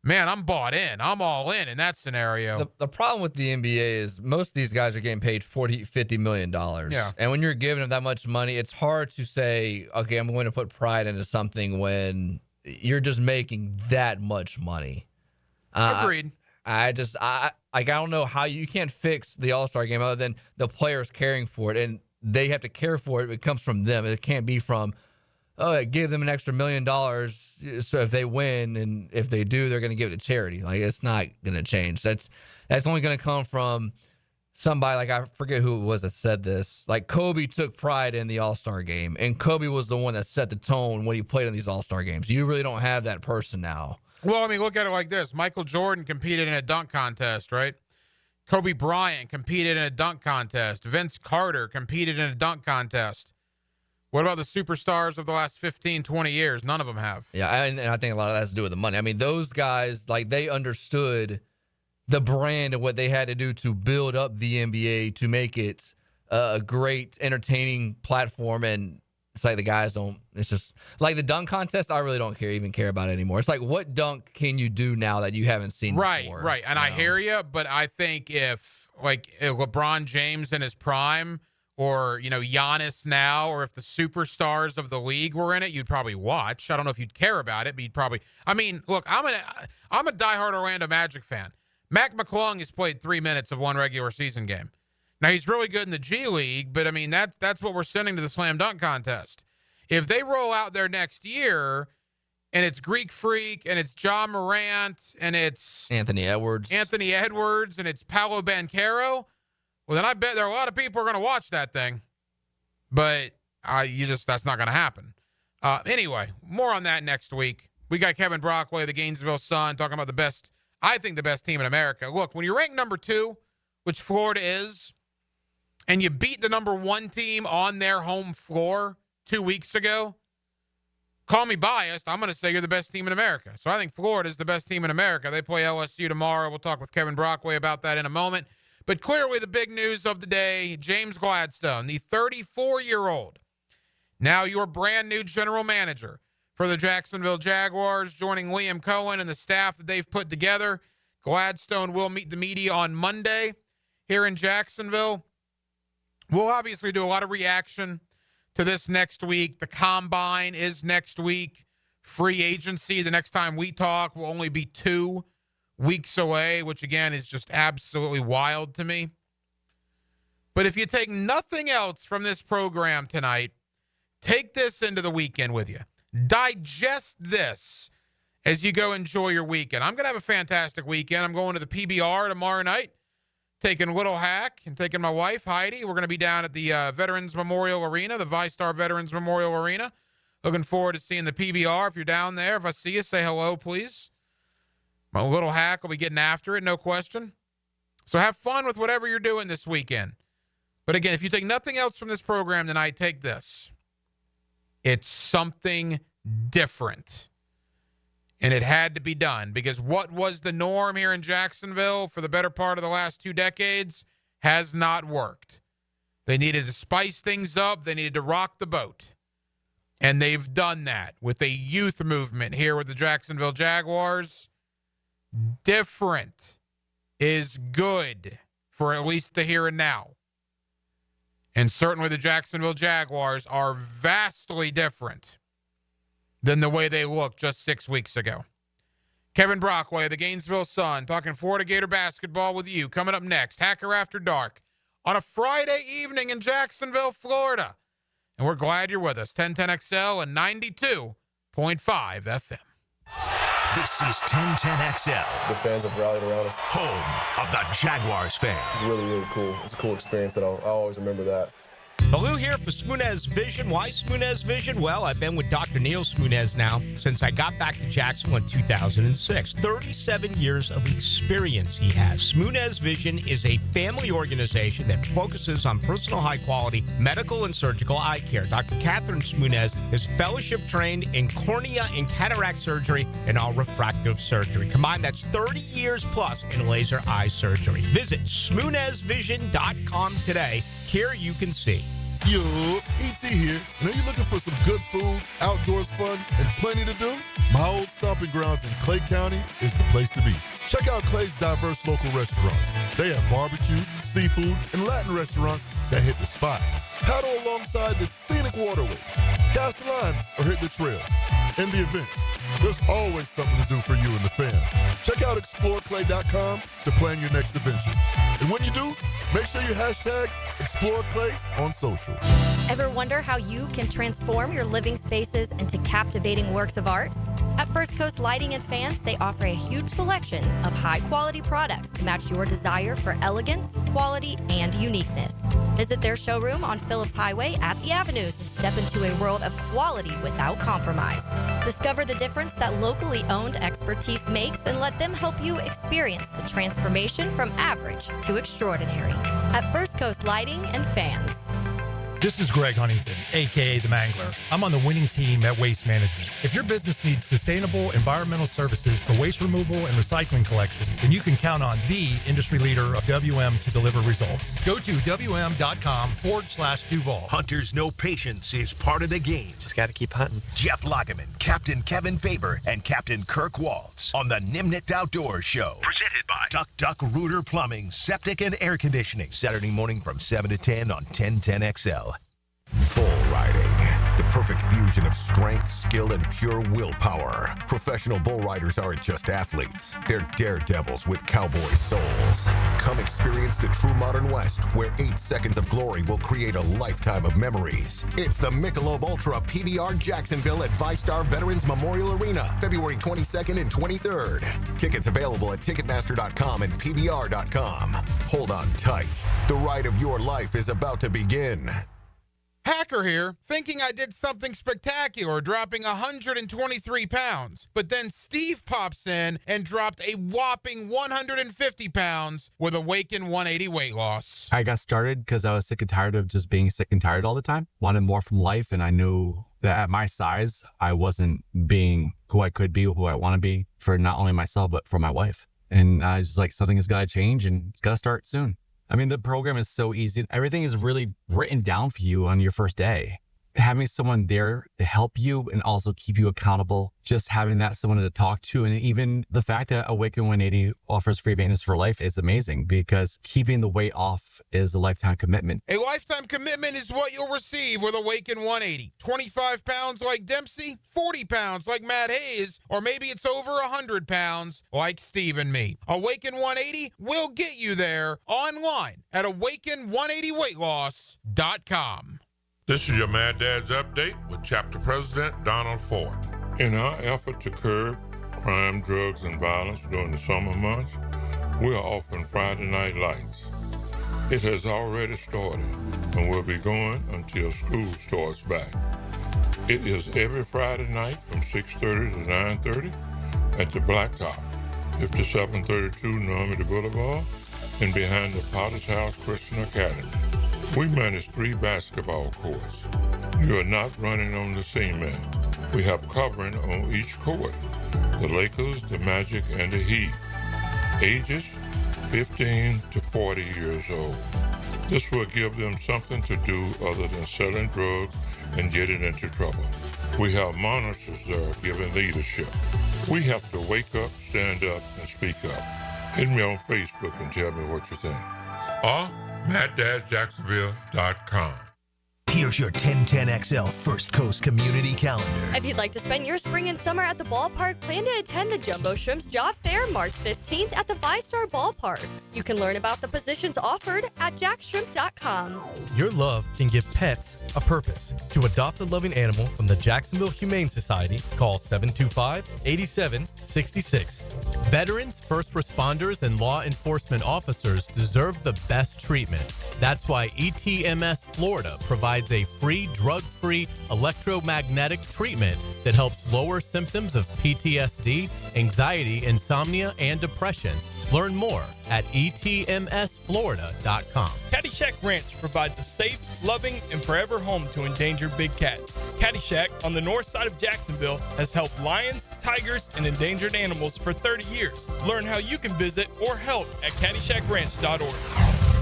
man, I'm bought in. I'm all in that scenario. The problem with the NBA is most of these guys are getting paid $40-50 million. Yeah. And when you're giving them that much money, it's hard to say, okay, I'm going to put pride into something when you're just making that much money. Agreed. I don't know how you can't fix the All-Star game other than the players caring for it, and they have to care for it. It comes from them. It can't be from, give them an extra $1 million so if they win, and if they do, they're going to give it to charity. Like, it's not going to change. That's only going to come from somebody, like, I forget who it was that said this. Like, Kobe took pride in the All-Star game, and Kobe was the one that set the tone when he played in these All-Star games. You really don't have that person now. Well, I mean, look at it like this. Michael Jordan competed in a dunk contest, right? Kobe Bryant competed in a dunk contest. Vince Carter competed in a dunk contest. What about the superstars of the last 15, 20 years? None of them have. Yeah, and I think a lot of that has to do with the money. I mean, those guys, like, they understood the brand and what they had to do to build up the NBA to make it a great, entertaining platform. And it's like the guys don't. It's just like the dunk contest. I really don't even care about it anymore. It's like, what dunk can you do now that you haven't seen before? Right. And I hear you, but I think if LeBron James in his prime, or Giannis now, or if the superstars of the league were in it, you'd probably watch. I don't know if you'd care about it, but you'd probably. I mean, look, I'm a diehard Orlando Magic fan. Mac McClung has played 3 minutes of one regular season game. Now, he's really good in the G League, but, I mean, that's what we're sending to the Slam Dunk Contest. If they roll out there next year, and it's Greek Freak, and it's John Morant, and it's Anthony Edwards, and it's Paolo Banchero, well, then I bet there are a lot of people are going to watch that thing. But that's not going to happen. Anyway, more on that next week. We got Kevin Brockway, the Gainesville Sun, talking about the best team in America. Look, when you're ranked number 2, which Florida is, and you beat the number 1 team on their home floor 2 weeks ago, call me biased, I'm going to say you're the best team in America. So I think Florida is the best team in America. They play LSU tomorrow. We'll talk with Kevin Brockway about that in a moment. But clearly the big news of the day, James Gladstone, the 34-year-old, now your brand new general manager for the Jacksonville Jaguars, joining Liam Cohen and the staff that they've put together. Gladstone will meet the media on Monday here in Jacksonville. We'll obviously do a lot of reaction to this next week. The Combine is next week. Free agency, the next time we talk, will only be 2 weeks away, which, again, is just absolutely wild to me. But if you take nothing else from this program tonight, take this into the weekend with you. Digest this as you go enjoy your weekend. I'm going to have a fantastic weekend. I'm going to the PBR tomorrow night, taking Little Hack and taking my wife, Heidi. We're going to be down at the Veterans Memorial Arena, the ViStar Veterans Memorial Arena. Looking forward to seeing the PBR. If you're down there, if I see you, say hello, please. My Little Hack will be getting after it, no question. So have fun with whatever you're doing this weekend. But again, if you take nothing else from this program tonight, take this. It's something different. And it had to be done, because what was the norm here in Jacksonville for the better part of the last 2 decades has not worked. They needed to spice things up. They needed to rock the boat. And they've done that with a youth movement here with the Jacksonville Jaguars. Different is good for at least the here and now. And certainly the Jacksonville Jaguars are vastly different than the way they looked just 6 weeks ago. Kevin Brockway, the Gainesville Sun, talking Florida Gator basketball with you. Coming up next, Hacker After Dark on a Friday evening in Jacksonville, Florida. And we're glad you're with us. 1010XL and 92.5 FM. This is 1010XL. The fans have rallied around us. Home of the Jaguars fans. It's really, really cool. It's a cool experience that I'll always remember that. Baloo here for Smunez Vision. Why Smunez Vision? Well, I've been with Dr. Neil Smunez now since I got back to Jacksonville in 2006. 37 years of experience he has. Smunez Vision is a family organization that focuses on personal high-quality medical and surgical eye care. Dr. Catherine Smunez is fellowship trained in cornea and cataract surgery and all refractive surgery. Combined, that's 30 years plus in laser eye surgery. Visit SmunezVision.com today. Here you can see. Yo, E.T. here, and are you looking for some good food, outdoors fun, and plenty to do? My old stomping grounds in Clay County is the place to be. Check out Clay's diverse local restaurants. They have barbecue, seafood, and Latin restaurants that hit the spot. Paddle alongside the scenic waterways, cast a line, or hit the trails. And the events. There's always something to do for you and the fam. Check out exploreclay.com to plan your next adventure. And when you do, make sure you hashtag ExploreClay on social. Ever wonder how you can transform your living spaces into captivating works of art? At First Coast Lighting and Fans, they offer a huge selection of high-quality products to match your desire for elegance, quality, and uniqueness. Visit their showroom on Phillips Highway at the Avenues and step into a world of quality without compromise. Discover the difference that locally owned expertise makes and let them help you experience the transformation from average to extraordinary. At First Coast Lighting and Fans. This is Greg Huntington, a.k.a. The Mangler. I'm on the winning team at Waste Management. If your business needs sustainable environmental services for waste removal and recycling collection, then you can count on the industry leader of WM to deliver results. Go to WM.com/Duval. Hunters Know Patience is part of the game. Just got to keep hunting. Jeff Lageman, Captain Kevin Faber, and Captain Kirk Waltz on the Nimnicht Outdoors Show. Presented by Duck Rooter Plumbing, Septic, and Air Conditioning. Saturday morning from 7 to 10 on 1010XL. Bull riding. The perfect fusion of strength, skill, and pure willpower. Professional bull riders aren't just athletes. They're daredevils with cowboy souls. Come experience the true modern West, where 8 seconds of glory will create a lifetime of memories. It's the Michelob Ultra PBR Jacksonville at ViStar Veterans Memorial Arena, February 22nd and 23rd. Tickets available at Ticketmaster.com and PBR.com. Hold on tight. The ride of your life is about to begin. Hacker here, thinking I did something spectacular, dropping 123 pounds. But then Steve pops in and dropped a whopping 150 pounds with Awaken 180 weight loss. I got started because I was sick and tired of just being sick and tired all the time. Wanted more from life, and I knew that at my size, I wasn't being who I could be, who I want to be for not only myself, but for my wife. And I was just like, something has got to change, and it's got to start soon. I mean, the program is so easy. Everything is really written down for you on your first day. Having someone there to help you and also keep you accountable, just having that someone to talk to, and even the fact that Awaken 180 offers free maintenance for life is amazing, because keeping the weight off is a lifetime commitment. A lifetime commitment is what you'll receive with Awaken 180. 25 pounds like Dempsey, 40 pounds like Matt Hayes, or maybe it's over 100 pounds like Steve and me. Awaken 180 will get you there online at awaken180weightloss.com. This is your Mad Dad's Update with Chapter President Donald Ford. In our effort to curb crime, drugs, and violence during the summer months, we are offering Friday Night Lights. It has already started and will be going until school starts back. It is every Friday night from 6:30 to 9:30 at the Blacktop, 5732 Normandy Boulevard, and behind the Potter's House Christian Academy. We manage 3 basketball courts. You are not running on the cement. We have covering on each court: the Lakers, the Magic, and the Heat. Ages 15 to 40 years old. This will give them something to do other than selling drugs and getting into trouble. We have monitors there giving leadership. We have to wake up, stand up, and speak up. Hit me on Facebook and tell me what you think. Or MattDadJacksonville.com. Here's your 1010XL First Coast Community Calendar. If you'd like to spend your spring and summer at the ballpark, plan to attend the Jumbo Shrimps Job Fair March 15th at the ViStar Ballpark. You can learn about the positions offered at jackshrimp.com. Your love can give pets a purpose. To adopt a loving animal from the Jacksonville Humane Society, call 725-8766. Veterans, first responders, and law enforcement officers deserve the best treatment. That's why ETMS Florida provides a free, drug-free electromagnetic treatment that helps lower symptoms of PTSD, anxiety, insomnia, and depression. Learn more at etmsflorida.com. Caddyshack Ranch provides a safe, loving, and forever home to endangered big cats. Caddyshack, on the north side of Jacksonville, has helped lions, tigers, and endangered animals for 30 years. Learn how you can visit or help at caddyshackranch.org.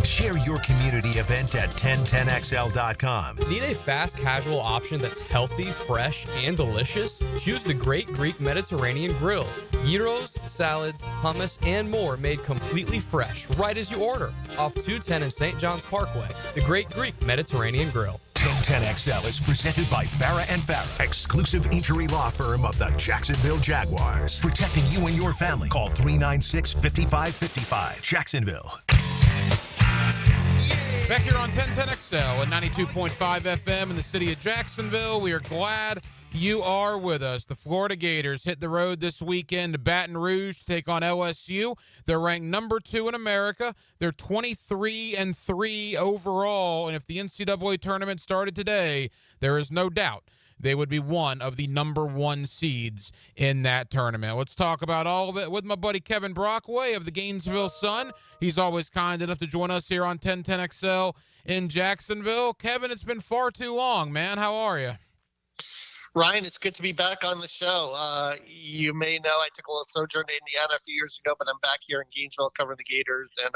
Share your community event at 1010XL.com. Need a fast casual option that's healthy, fresh, and delicious? Choose the Great Greek Mediterranean Grill. Gyros, salads, hummus, and more made completely fresh right as you order. Off 210 in St. John's Parkway. The Great Greek Mediterranean Grill. 1010XL is presented by Farah & Farah, exclusive injury law firm of the Jacksonville Jaguars. Protecting you and your family. Call 396-5555. Jacksonville. Back here on 1010XL at 92.5 FM in the city of Jacksonville. We are glad you are with us. The Florida Gators hit the road this weekend to Baton Rouge to take on LSU. They're ranked number 2 in America. They're 23-3 overall. And if the NCAA tournament started today, there is no doubt they would be one of the number 1 seeds in that tournament. Let's talk about all of it with my buddy Kevin Brockway of the Gainesville Sun. He's always kind enough to join us here on 1010XL in Jacksonville. Kevin, it's been far too long, man. How are you? Ryan, it's good to be back on the show. You may know I took a little sojourn to Indiana a few years ago, but I'm back here in Gainesville covering the Gators, and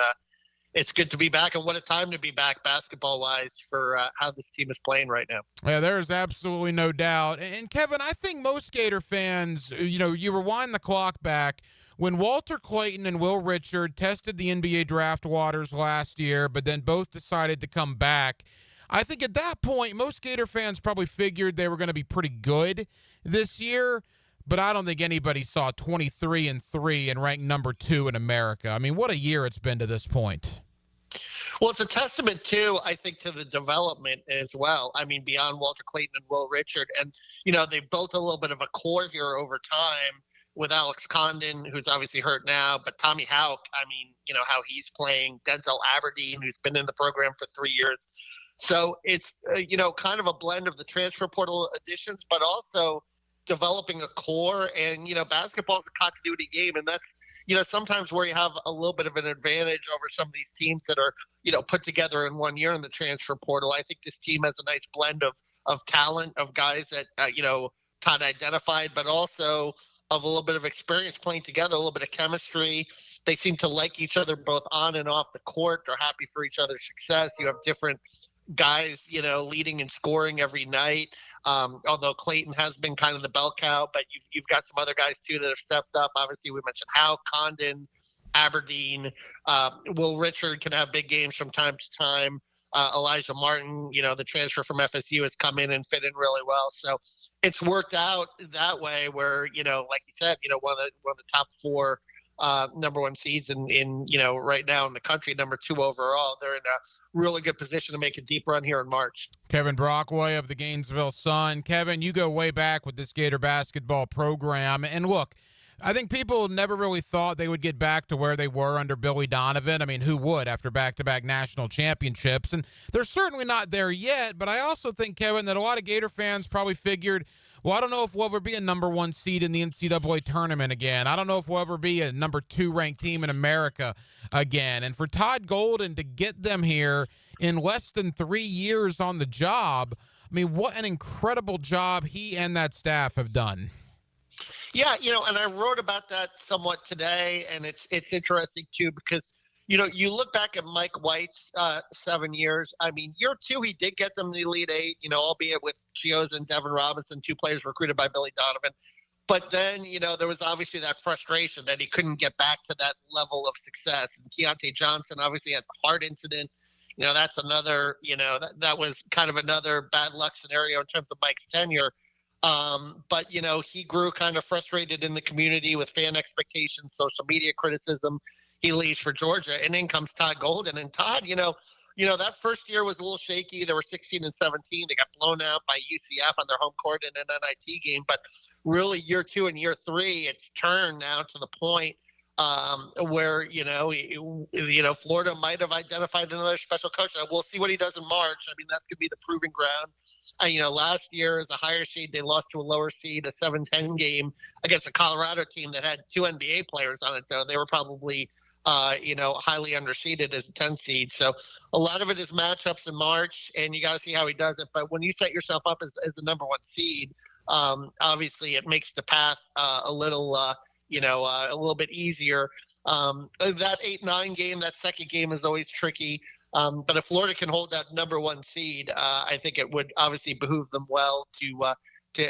it's good to be back, and what a time to be back basketball-wise for how this team is playing right now. Yeah, there's absolutely no doubt. And Kevin, I think most Gator fans, you rewind the clock back when Walter Clayton and Will Richard tested the NBA draft waters last year, but then both decided to come back. I think at that point, most Gator fans probably figured they were going to be pretty good this year, but I don't think anybody saw 23-3 and ranked number 2 in America. I mean, what a year it's been to this point. Well, it's a testament, too, I think, to the development as well. I mean, beyond Walter Clayton and Will Richard. And, they've built a little bit of a core here over time with Alex Condon, who's obviously hurt now, but Tommy Houck, I mean, how he's playing, Denzel Aberdeen, who's been in the program for 3 years. So it's, kind of a blend of the transfer portal additions, but also developing a core. And, basketball is a continuity game. And that's, sometimes where you have a little bit of an advantage over some of these teams that are, put together in 1 year in the transfer portal. I think this team has a nice blend of talent, of guys that, Todd identified, but also of a little bit of experience playing together, a little bit of chemistry. They seem to like each other both on and off the court. They're happy for each other's success. You have different guys, leading and scoring every night. Although Clayton has been kind of the bell cow, but you've got some other guys too that have stepped up. Obviously, we mentioned Howe, Condon, Aberdeen. Will Richard can have big games from time to time. Elijah Martin, the transfer from FSU has come in and fit in really well. So it's worked out that way where, like you said, one of the top 4 number 1 seeds in right now in the country, number 2 overall. They're in a really good position to make a deep run here in March. Kevin Brockway of the Gainesville Sun. Kevin, you go way back with this Gator basketball program. And look, I think people never really thought they would get back to where they were under Billy Donovan. I mean, who would after back-to-back national championships? And they're certainly not there yet, but I also think, Kevin, that a lot of Gator fans probably figured, well, I don't know if we'll ever be a number 1 seed in the NCAA tournament again. I don't know if we'll ever be a number 2 ranked team in America again. And for Todd Golden to get them here in less than 3 years on the job, I mean, what an incredible job he and that staff have done. Yeah, and I wrote about that somewhat today, and it's interesting too because you look back at Mike White's 7 years. I mean, year 2 he did get them the Elite 8, albeit with Chioza and Devin Robinson, 2 players recruited by Billy Donovan. But then there was obviously that frustration that he couldn't get back to that level of success. And Keontae Johnson obviously has a heart incident. That's another that was kind of another bad luck scenario in terms of Mike's tenure. But he grew kind of frustrated in the community with fan expectations, social media criticism. He leaves for Georgia, and in comes Todd Golden. And Todd, that first year was a little shaky. They were 16-17. They got blown out by UCF on their home court in an NIT game. But really, year 2 and year 3, it's turned now to the point where Florida might have identified another special coach. And we'll see what he does in March. I mean, that's going to be the proving ground. Last year as a higher seed, they lost to a lower seed, a 7-10 game against a Colorado team that had 2 NBA players on it, though. They were probably, highly underseeded as a 10 seed. So a lot of it is matchups in March, and you got to see how he does it. But when you set yourself up as the number 1 seed, obviously it makes the path a little a little bit easier. That 8-9 game, that second game is always tricky. But if Florida can hold that number one seed, I think it would obviously behoove them well to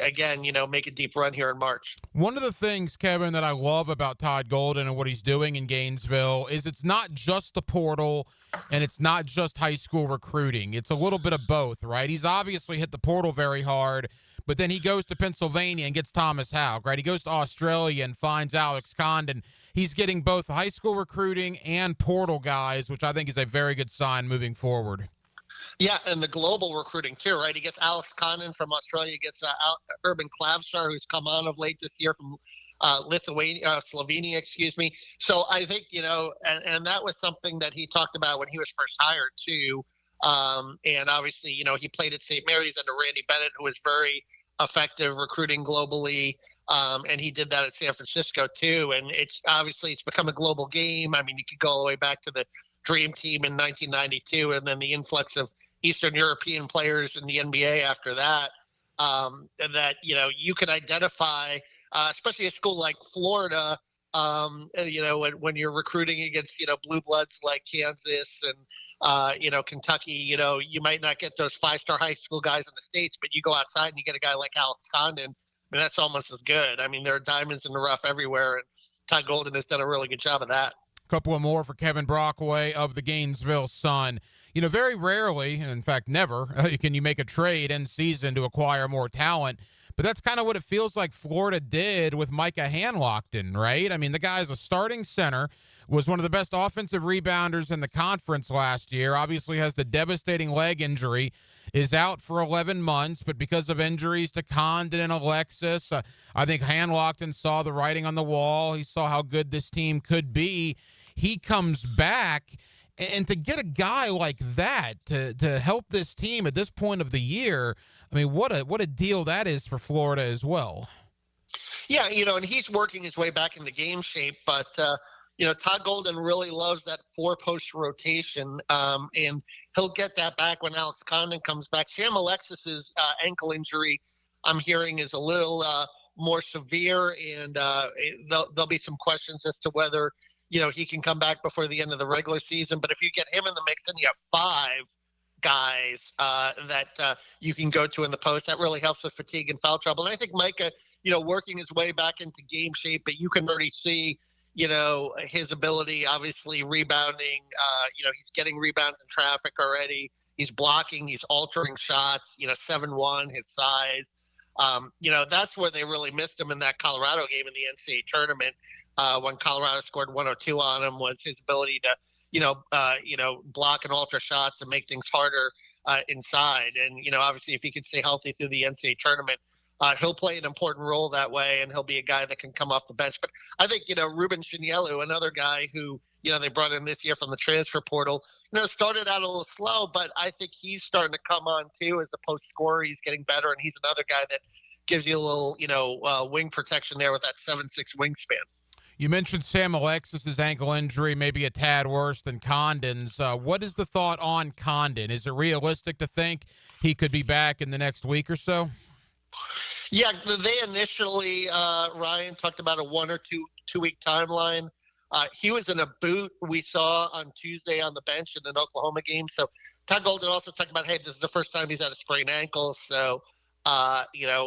again, make a deep run here in March. One of the things, Kevin, that I love about Todd Golden and what he's doing in Gainesville is it's not just the portal and it's not just high school recruiting. It's a little bit of both, right? He's obviously hit the portal very hard, but then he goes to Pennsylvania and gets Thomas Houck, right? He goes to Australia and finds Alex Condon. He's getting both high school recruiting and portal guys, which I think is a very good sign moving forward. Yeah, and the global recruiting too, right? He gets Alex Condon from Australia, gets Urban Klavsar, who's come on of late this year from Slovenia, excuse me. So I think, and that was something that he talked about when he was first hired too. And obviously, he played at St. Mary's under Randy Bennett, who was very effective recruiting globally. And he did that at San Francisco too. And it's become a global game. I mean, you could go all the way back to the Dream Team in 1992, and then the influx of Eastern European players in the NBA after that. That you can identify, especially a school like Florida. When you're recruiting against blue bloods like Kansas and Kentucky, you might not get those 5-star high school guys in the States, but you go outside and you get a guy like Alex Condon. I mean, that's almost as good. I mean, there are diamonds in the rough everywhere, and Todd Golden has done a really good job of that. Couple of more for Kevin Brockway of the Gainesville Sun. Very rarely, in fact, never, can you make a trade in season to acquire more talent. But that's kind of what it feels like Florida did with Micah Hanlockton, right? I mean, the guy's a starting center, was one of the best offensive rebounders in the conference last year, obviously has the devastating leg injury, is out for 11 months, but because of injuries to Condon and Alexis, I think Hanlockton saw the writing on the wall. He saw how good this team could be. He comes back, and to get a guy like that to help this team at this point of the year, I mean, what a deal that is for Florida as well. Yeah, and he's working his way back into game shape, but Todd Golden really loves that 4-post rotation, and he'll get that back when Alex Condon comes back. Sam Alexis's ankle injury, I'm hearing, is a little more severe, and there'll be some questions as to whether he can come back before the end of the regular season. But if you get him in the mix, then you have 5 guys that you can go to in the post. That really helps with fatigue and foul trouble. And I think Micah, working his way back into game shape, but you can already see, his ability, obviously rebounding, he's getting rebounds in traffic already. He's blocking, he's altering shots, 7'1", his size. That's where they really missed him in that Colorado game in the NCAA tournament. When Colorado scored 102 on him, was his ability to, block and alter shots and make things harder inside. And, obviously if he could stay healthy through the NCAA tournament, he'll play an important role that way, and he'll be a guy that can come off the bench. But I think, Ruben Chinyelu, another guy who, they brought in this year from the transfer portal, started out a little slow, but I think he's starting to come on too as a post scorer. He's getting better, and he's another guy that gives you a little, wing protection there with that 7'6" wingspan. You mentioned Sam Alexis's ankle injury, maybe a tad worse than Condon's. What is the thought on Condon? Is it realistic to think he could be back in the next week or so? Yeah, they initially, Ryan, talked about a 1 or 2 week timeline. He was in a boot we saw on Tuesday on the bench in an Oklahoma game. So Todd Golden also talked about, hey, this is the first time he's had a sprained ankle. So,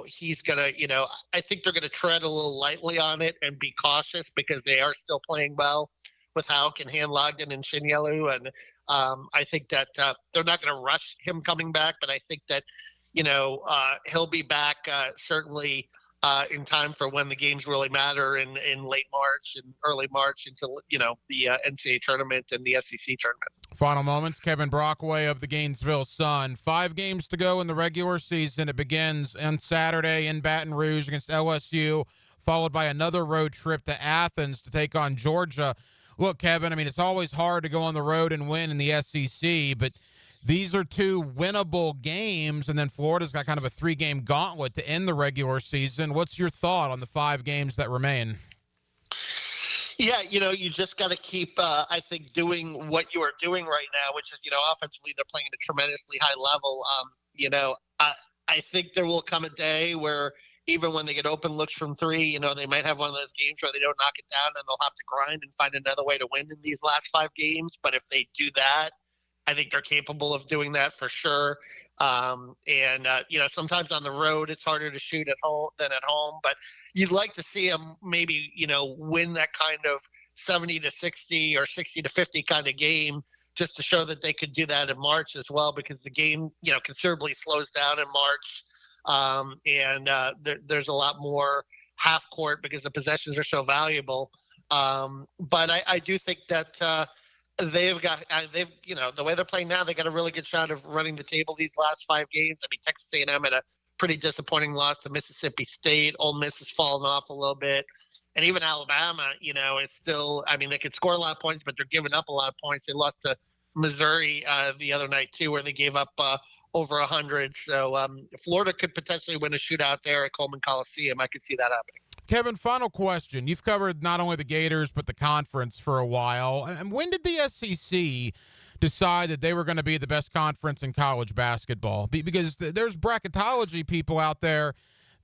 he's going to, I think they're going to tread a little lightly on it and be cautious because they are still playing well with Houck and Hanlockton and Chinyelu. And I think that they're not going to rush him coming back, but I think that, he'll be back certainly in time for when the games really matter in late March and early March until, the NCAA tournament and the SEC tournament. Final moments, Kevin Brockway of the Gainesville Sun. 5 games to go in the regular season. It begins on Saturday in Baton Rouge against LSU, followed by another road trip to Athens to take on Georgia. Look, Kevin, I mean, it's always hard to go on the road and win in the SEC, but these are 2 winnable games, and then Florida's got kind of a 3-game gauntlet to end the regular season. What's your thought on the 5 games that remain? Yeah, you just got to keep, I think, doing what you are doing right now, which is, offensively, they're playing at a tremendously high level. I I think there will come a day where even when they get open looks from three, they might have one of those games where they don't knock it down and they'll have to grind and find another way to win in these last 5 games. But if they do that, I think they're capable of doing that for sure. Sometimes on the road it's harder to shoot at home than at home, but you'd like to see them maybe, win that kind of 70-60 or 60-50 kind of game, just to show that they could do that in March as well, because the game, considerably slows down in March. There's a lot more half court because the possessions are so valuable. But I do think that, the way they're playing now, they got a really good shot of running the table these last 5 games. I mean, Texas A&M had a pretty disappointing loss to Mississippi State. Ole Miss has fallen off a little bit. And even Alabama, is still, they could score a lot of points, but they're giving up a lot of points. They lost to Missouri the other night, too, where they gave up over 100. So Florida could potentially win a shootout there at Coleman Coliseum. I could see that happening. Kevin, final question. You've covered not only the Gators but the conference for a while. And when did the SEC decide that they were going to be the best conference in college basketball? Because there's bracketology people out there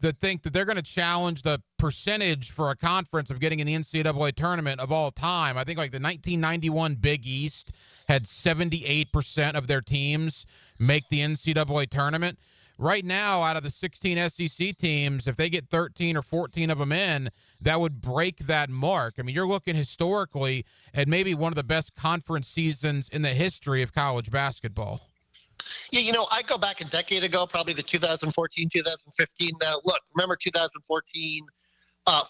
that think that they're going to challenge the percentage for a conference of getting in the NCAA tournament of all time. I think like the 1991 Big East had 78% of their teams make the NCAA tournament. Right now, out of the 16 SEC teams, if they get 13 or 14 of them in, that would break that mark. I mean, you're looking historically at maybe one of the best conference seasons in the history of college basketball. Yeah, I go back a decade ago, probably the 2014, 2015. Look, remember 2014,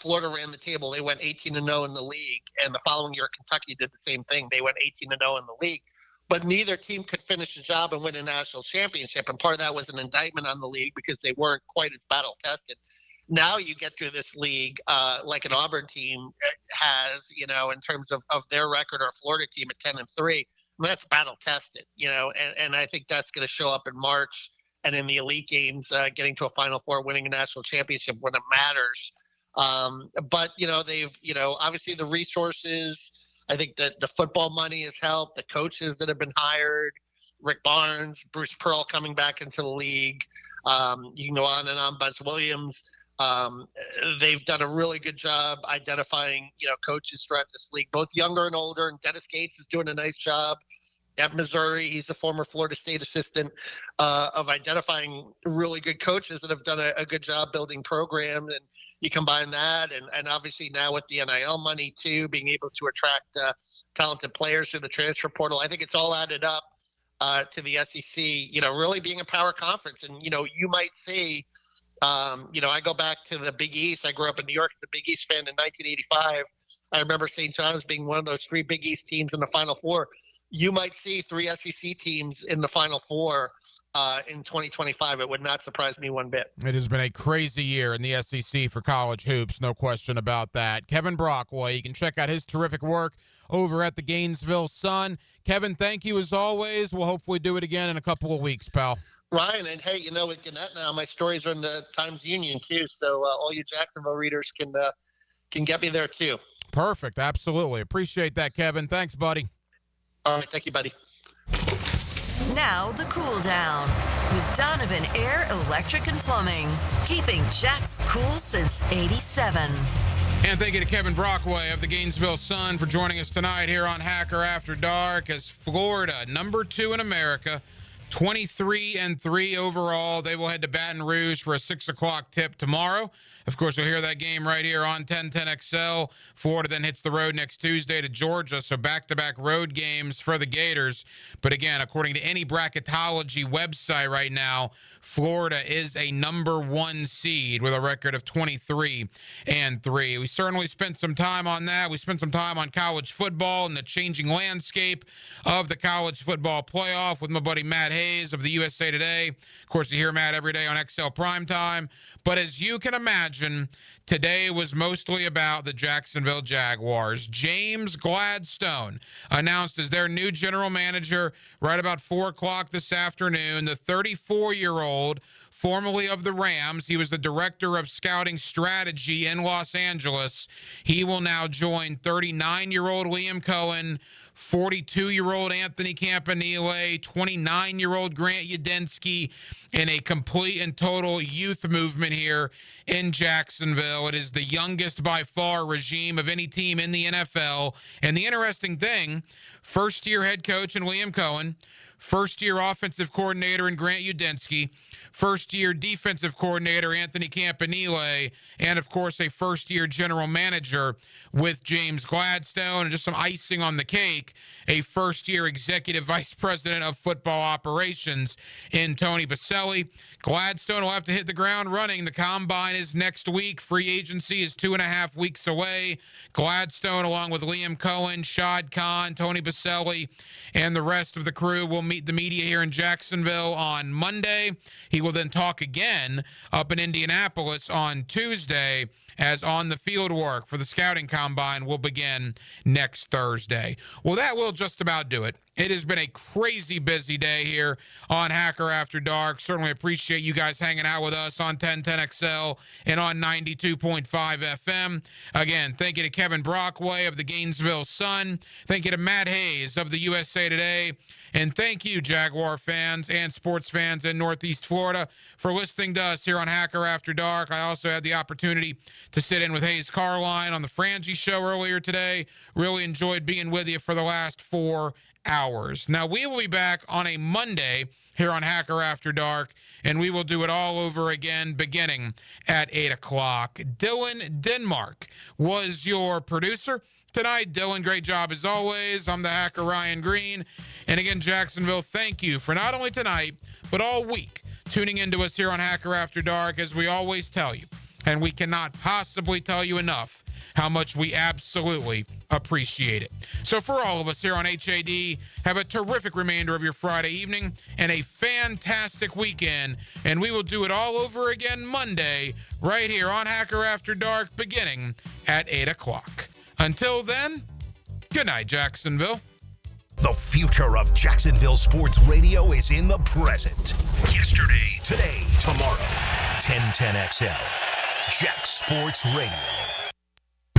Florida ran the table. They went 18-0 in the league. And the following year, Kentucky did the same thing. They went 18-0 in the league. But neither team could finish the job and win a national championship. And part of that was an indictment on the league because they weren't quite as battle-tested. Now you get through this league like an Auburn team has, in terms of their record, or a Florida team at 10-3. That's battle-tested, and I think that's going to show up in March and in the elite games, getting to a Final Four, winning a national championship when it matters. But they've, obviously the resources. I think that the football money has helped. The coaches that have been hired, Rick Barnes, Bruce Pearl coming back into the league. You can go on and on. Buzz Williams. They've done a really good job identifying, coaches throughout this league, both younger and older. And Dennis Gates is doing a nice job at Missouri. He's a former Florida State assistant, of identifying really good coaches that have done a good job building programs. And you combine that, and obviously now with the NIL money too, being able to attract talented players through the transfer portal, I think it's all added up to the SEC, really being a power conference. And, you might see, I go back to the Big East. I grew up in New York as a Big East fan in 1985. I remember St. John's being one of those 3 Big East teams in the Final Four. You might see 3 SEC teams in the Final Four in 2025. It would not surprise me one bit. It has been a crazy year in the SEC for college hoops, no question about that. Kevin Brockway, you can check out his terrific work over at the Gainesville Sun. Kevin, thank you as always. We'll hopefully do it again in a couple of weeks, pal. Ryan, and hey, with Gannett now, my stories are in the Times-Union too, so all you Jacksonville readers can get me there too. Perfect, absolutely. Appreciate that, Kevin. Thanks, buddy. All right, thank you, buddy. Now the cool down with Donovan Air Electric and Plumbing, keeping Jack's cool since '87. And thank you to Kevin Brockway of the Gainesville Sun for joining us tonight here on Hacker After Dark. As Florida, number 2 in America, 23-3 overall. They will head to Baton Rouge for a 6 o'clock tip tomorrow. Of course, we'll hear that game right here on 1010XL. Florida then hits the road next Tuesday to Georgia, so back-to-back road games for the Gators. But again, according to any bracketology website right now, Florida is a number 1 seed with a record of 23-3. We certainly spent some time on that. We spent some time on college football and the changing landscape of the college football playoff with my buddy Matt Hayes of the USA Today. Of course, you hear Matt every day on XL Primetime. But as you can imagine, today was mostly about the Jacksonville Jaguars. James Gladstone announced as their new general manager right about 4 o'clock this afternoon. The 34-year-old, formerly of the Rams, he was the director of scouting strategy in Los Angeles. He will now join 39-year-old Liam Cohen, 42-year-old Anthony Campanile, 29-year-old Grant Udinski, in a complete and total youth movement here in Jacksonville. It is the youngest by far regime of any team in the NFL. And the interesting thing, first-year head coach in Liam Cohen, first-year offensive coordinator in Grant Udinski, first-year defensive coordinator Anthony Campanile, and, of course, a first-year general manager with James Gladstone, and just some icing on the cake, a first-year executive vice president of football operations in Tony Baselli. Gladstone will have to hit the ground running. The combine is next week. Free agency is 2.5 weeks away. Gladstone, along with Liam Cohen, Shad Khan, Tony Baselli, and the rest of the crew will meet the media here in Jacksonville on Monday. He will then talk again up in Indianapolis on Tuesday, as on-the-field work for the scouting combine will begin next Thursday. Well, that will just about do it. It has been a crazy busy day here on Hacker After Dark. Certainly appreciate you guys hanging out with us on 1010XL and on 92.5 FM. Again, thank you to Kevin Brockway of the Gainesville Sun. Thank you to Matt Hayes of the USA Today. And thank you, Jaguar fans and sports fans in Northeast Florida, for listening to us here on Hacker After Dark. I also had the opportunity to sit in with Hayes Carline on the Frangie Show earlier today. Really enjoyed being with you for the last 4 hours. Now, we will be back on a Monday here on Hacker After Dark, and we will do it all over again beginning at 8 o'clock. Dylan Denmark was your producer tonight. Dylan, great job as always. I'm the Hacker Ryan Green. And again, Jacksonville, thank you for not only tonight, but all week tuning into us here on Hacker After Dark, as we always tell you. And we cannot possibly tell you enough how much we absolutely appreciate it. So for all of us here on HAD, have a terrific remainder of your Friday evening and a fantastic weekend. And we will do it all over again Monday right here on Hacker After Dark beginning at 8 o'clock. Until then, good night, Jacksonville. The future of Jacksonville sports radio is in the present. Yesterday, today, tomorrow. 1010XL. Jack Sports Radio.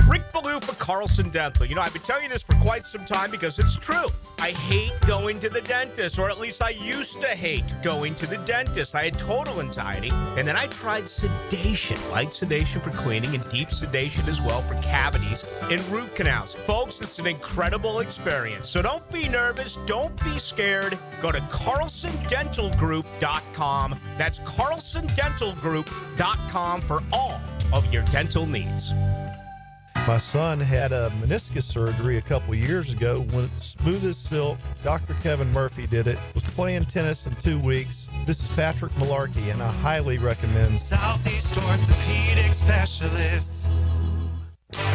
Rick Ballou for Carlson Dental. You know, I've been telling you this for quite some time because it's true. I hate going to the dentist, or at least I used to hate going to the dentist. I had total anxiety, and then I tried sedation, light sedation for cleaning and deep sedation as well for cavities and root canals. Folks, it's an incredible experience. So don't be nervous. Don't be scared. Go to carlsondentalgroup.com. That's carlsondentalgroup.com for all of your dental needs. My son had a meniscus surgery a couple years ago. When it's smooth as silk, Dr. Kevin Murphy did it. Was playing tennis in 2 weeks. This is Patrick Malarkey, and I highly recommend Southeast Orthopedic Specialists.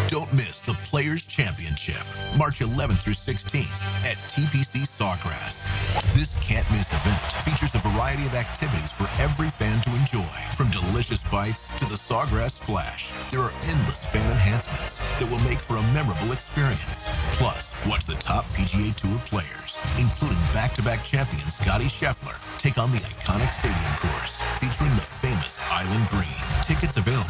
Don't miss the Players' Championship, March 11th through 16th at TPC Sawgrass. This can't-miss event features a variety of activities for every fan to enjoy, from delicious bites to the Sawgrass Splash. There are endless fan enhancements that will make for a memorable experience. Plus, watch the top PGA Tour players, including back-to-back champion Scotty Scheffler, take on the iconic stadium course featuring the famous Island Green. Tickets available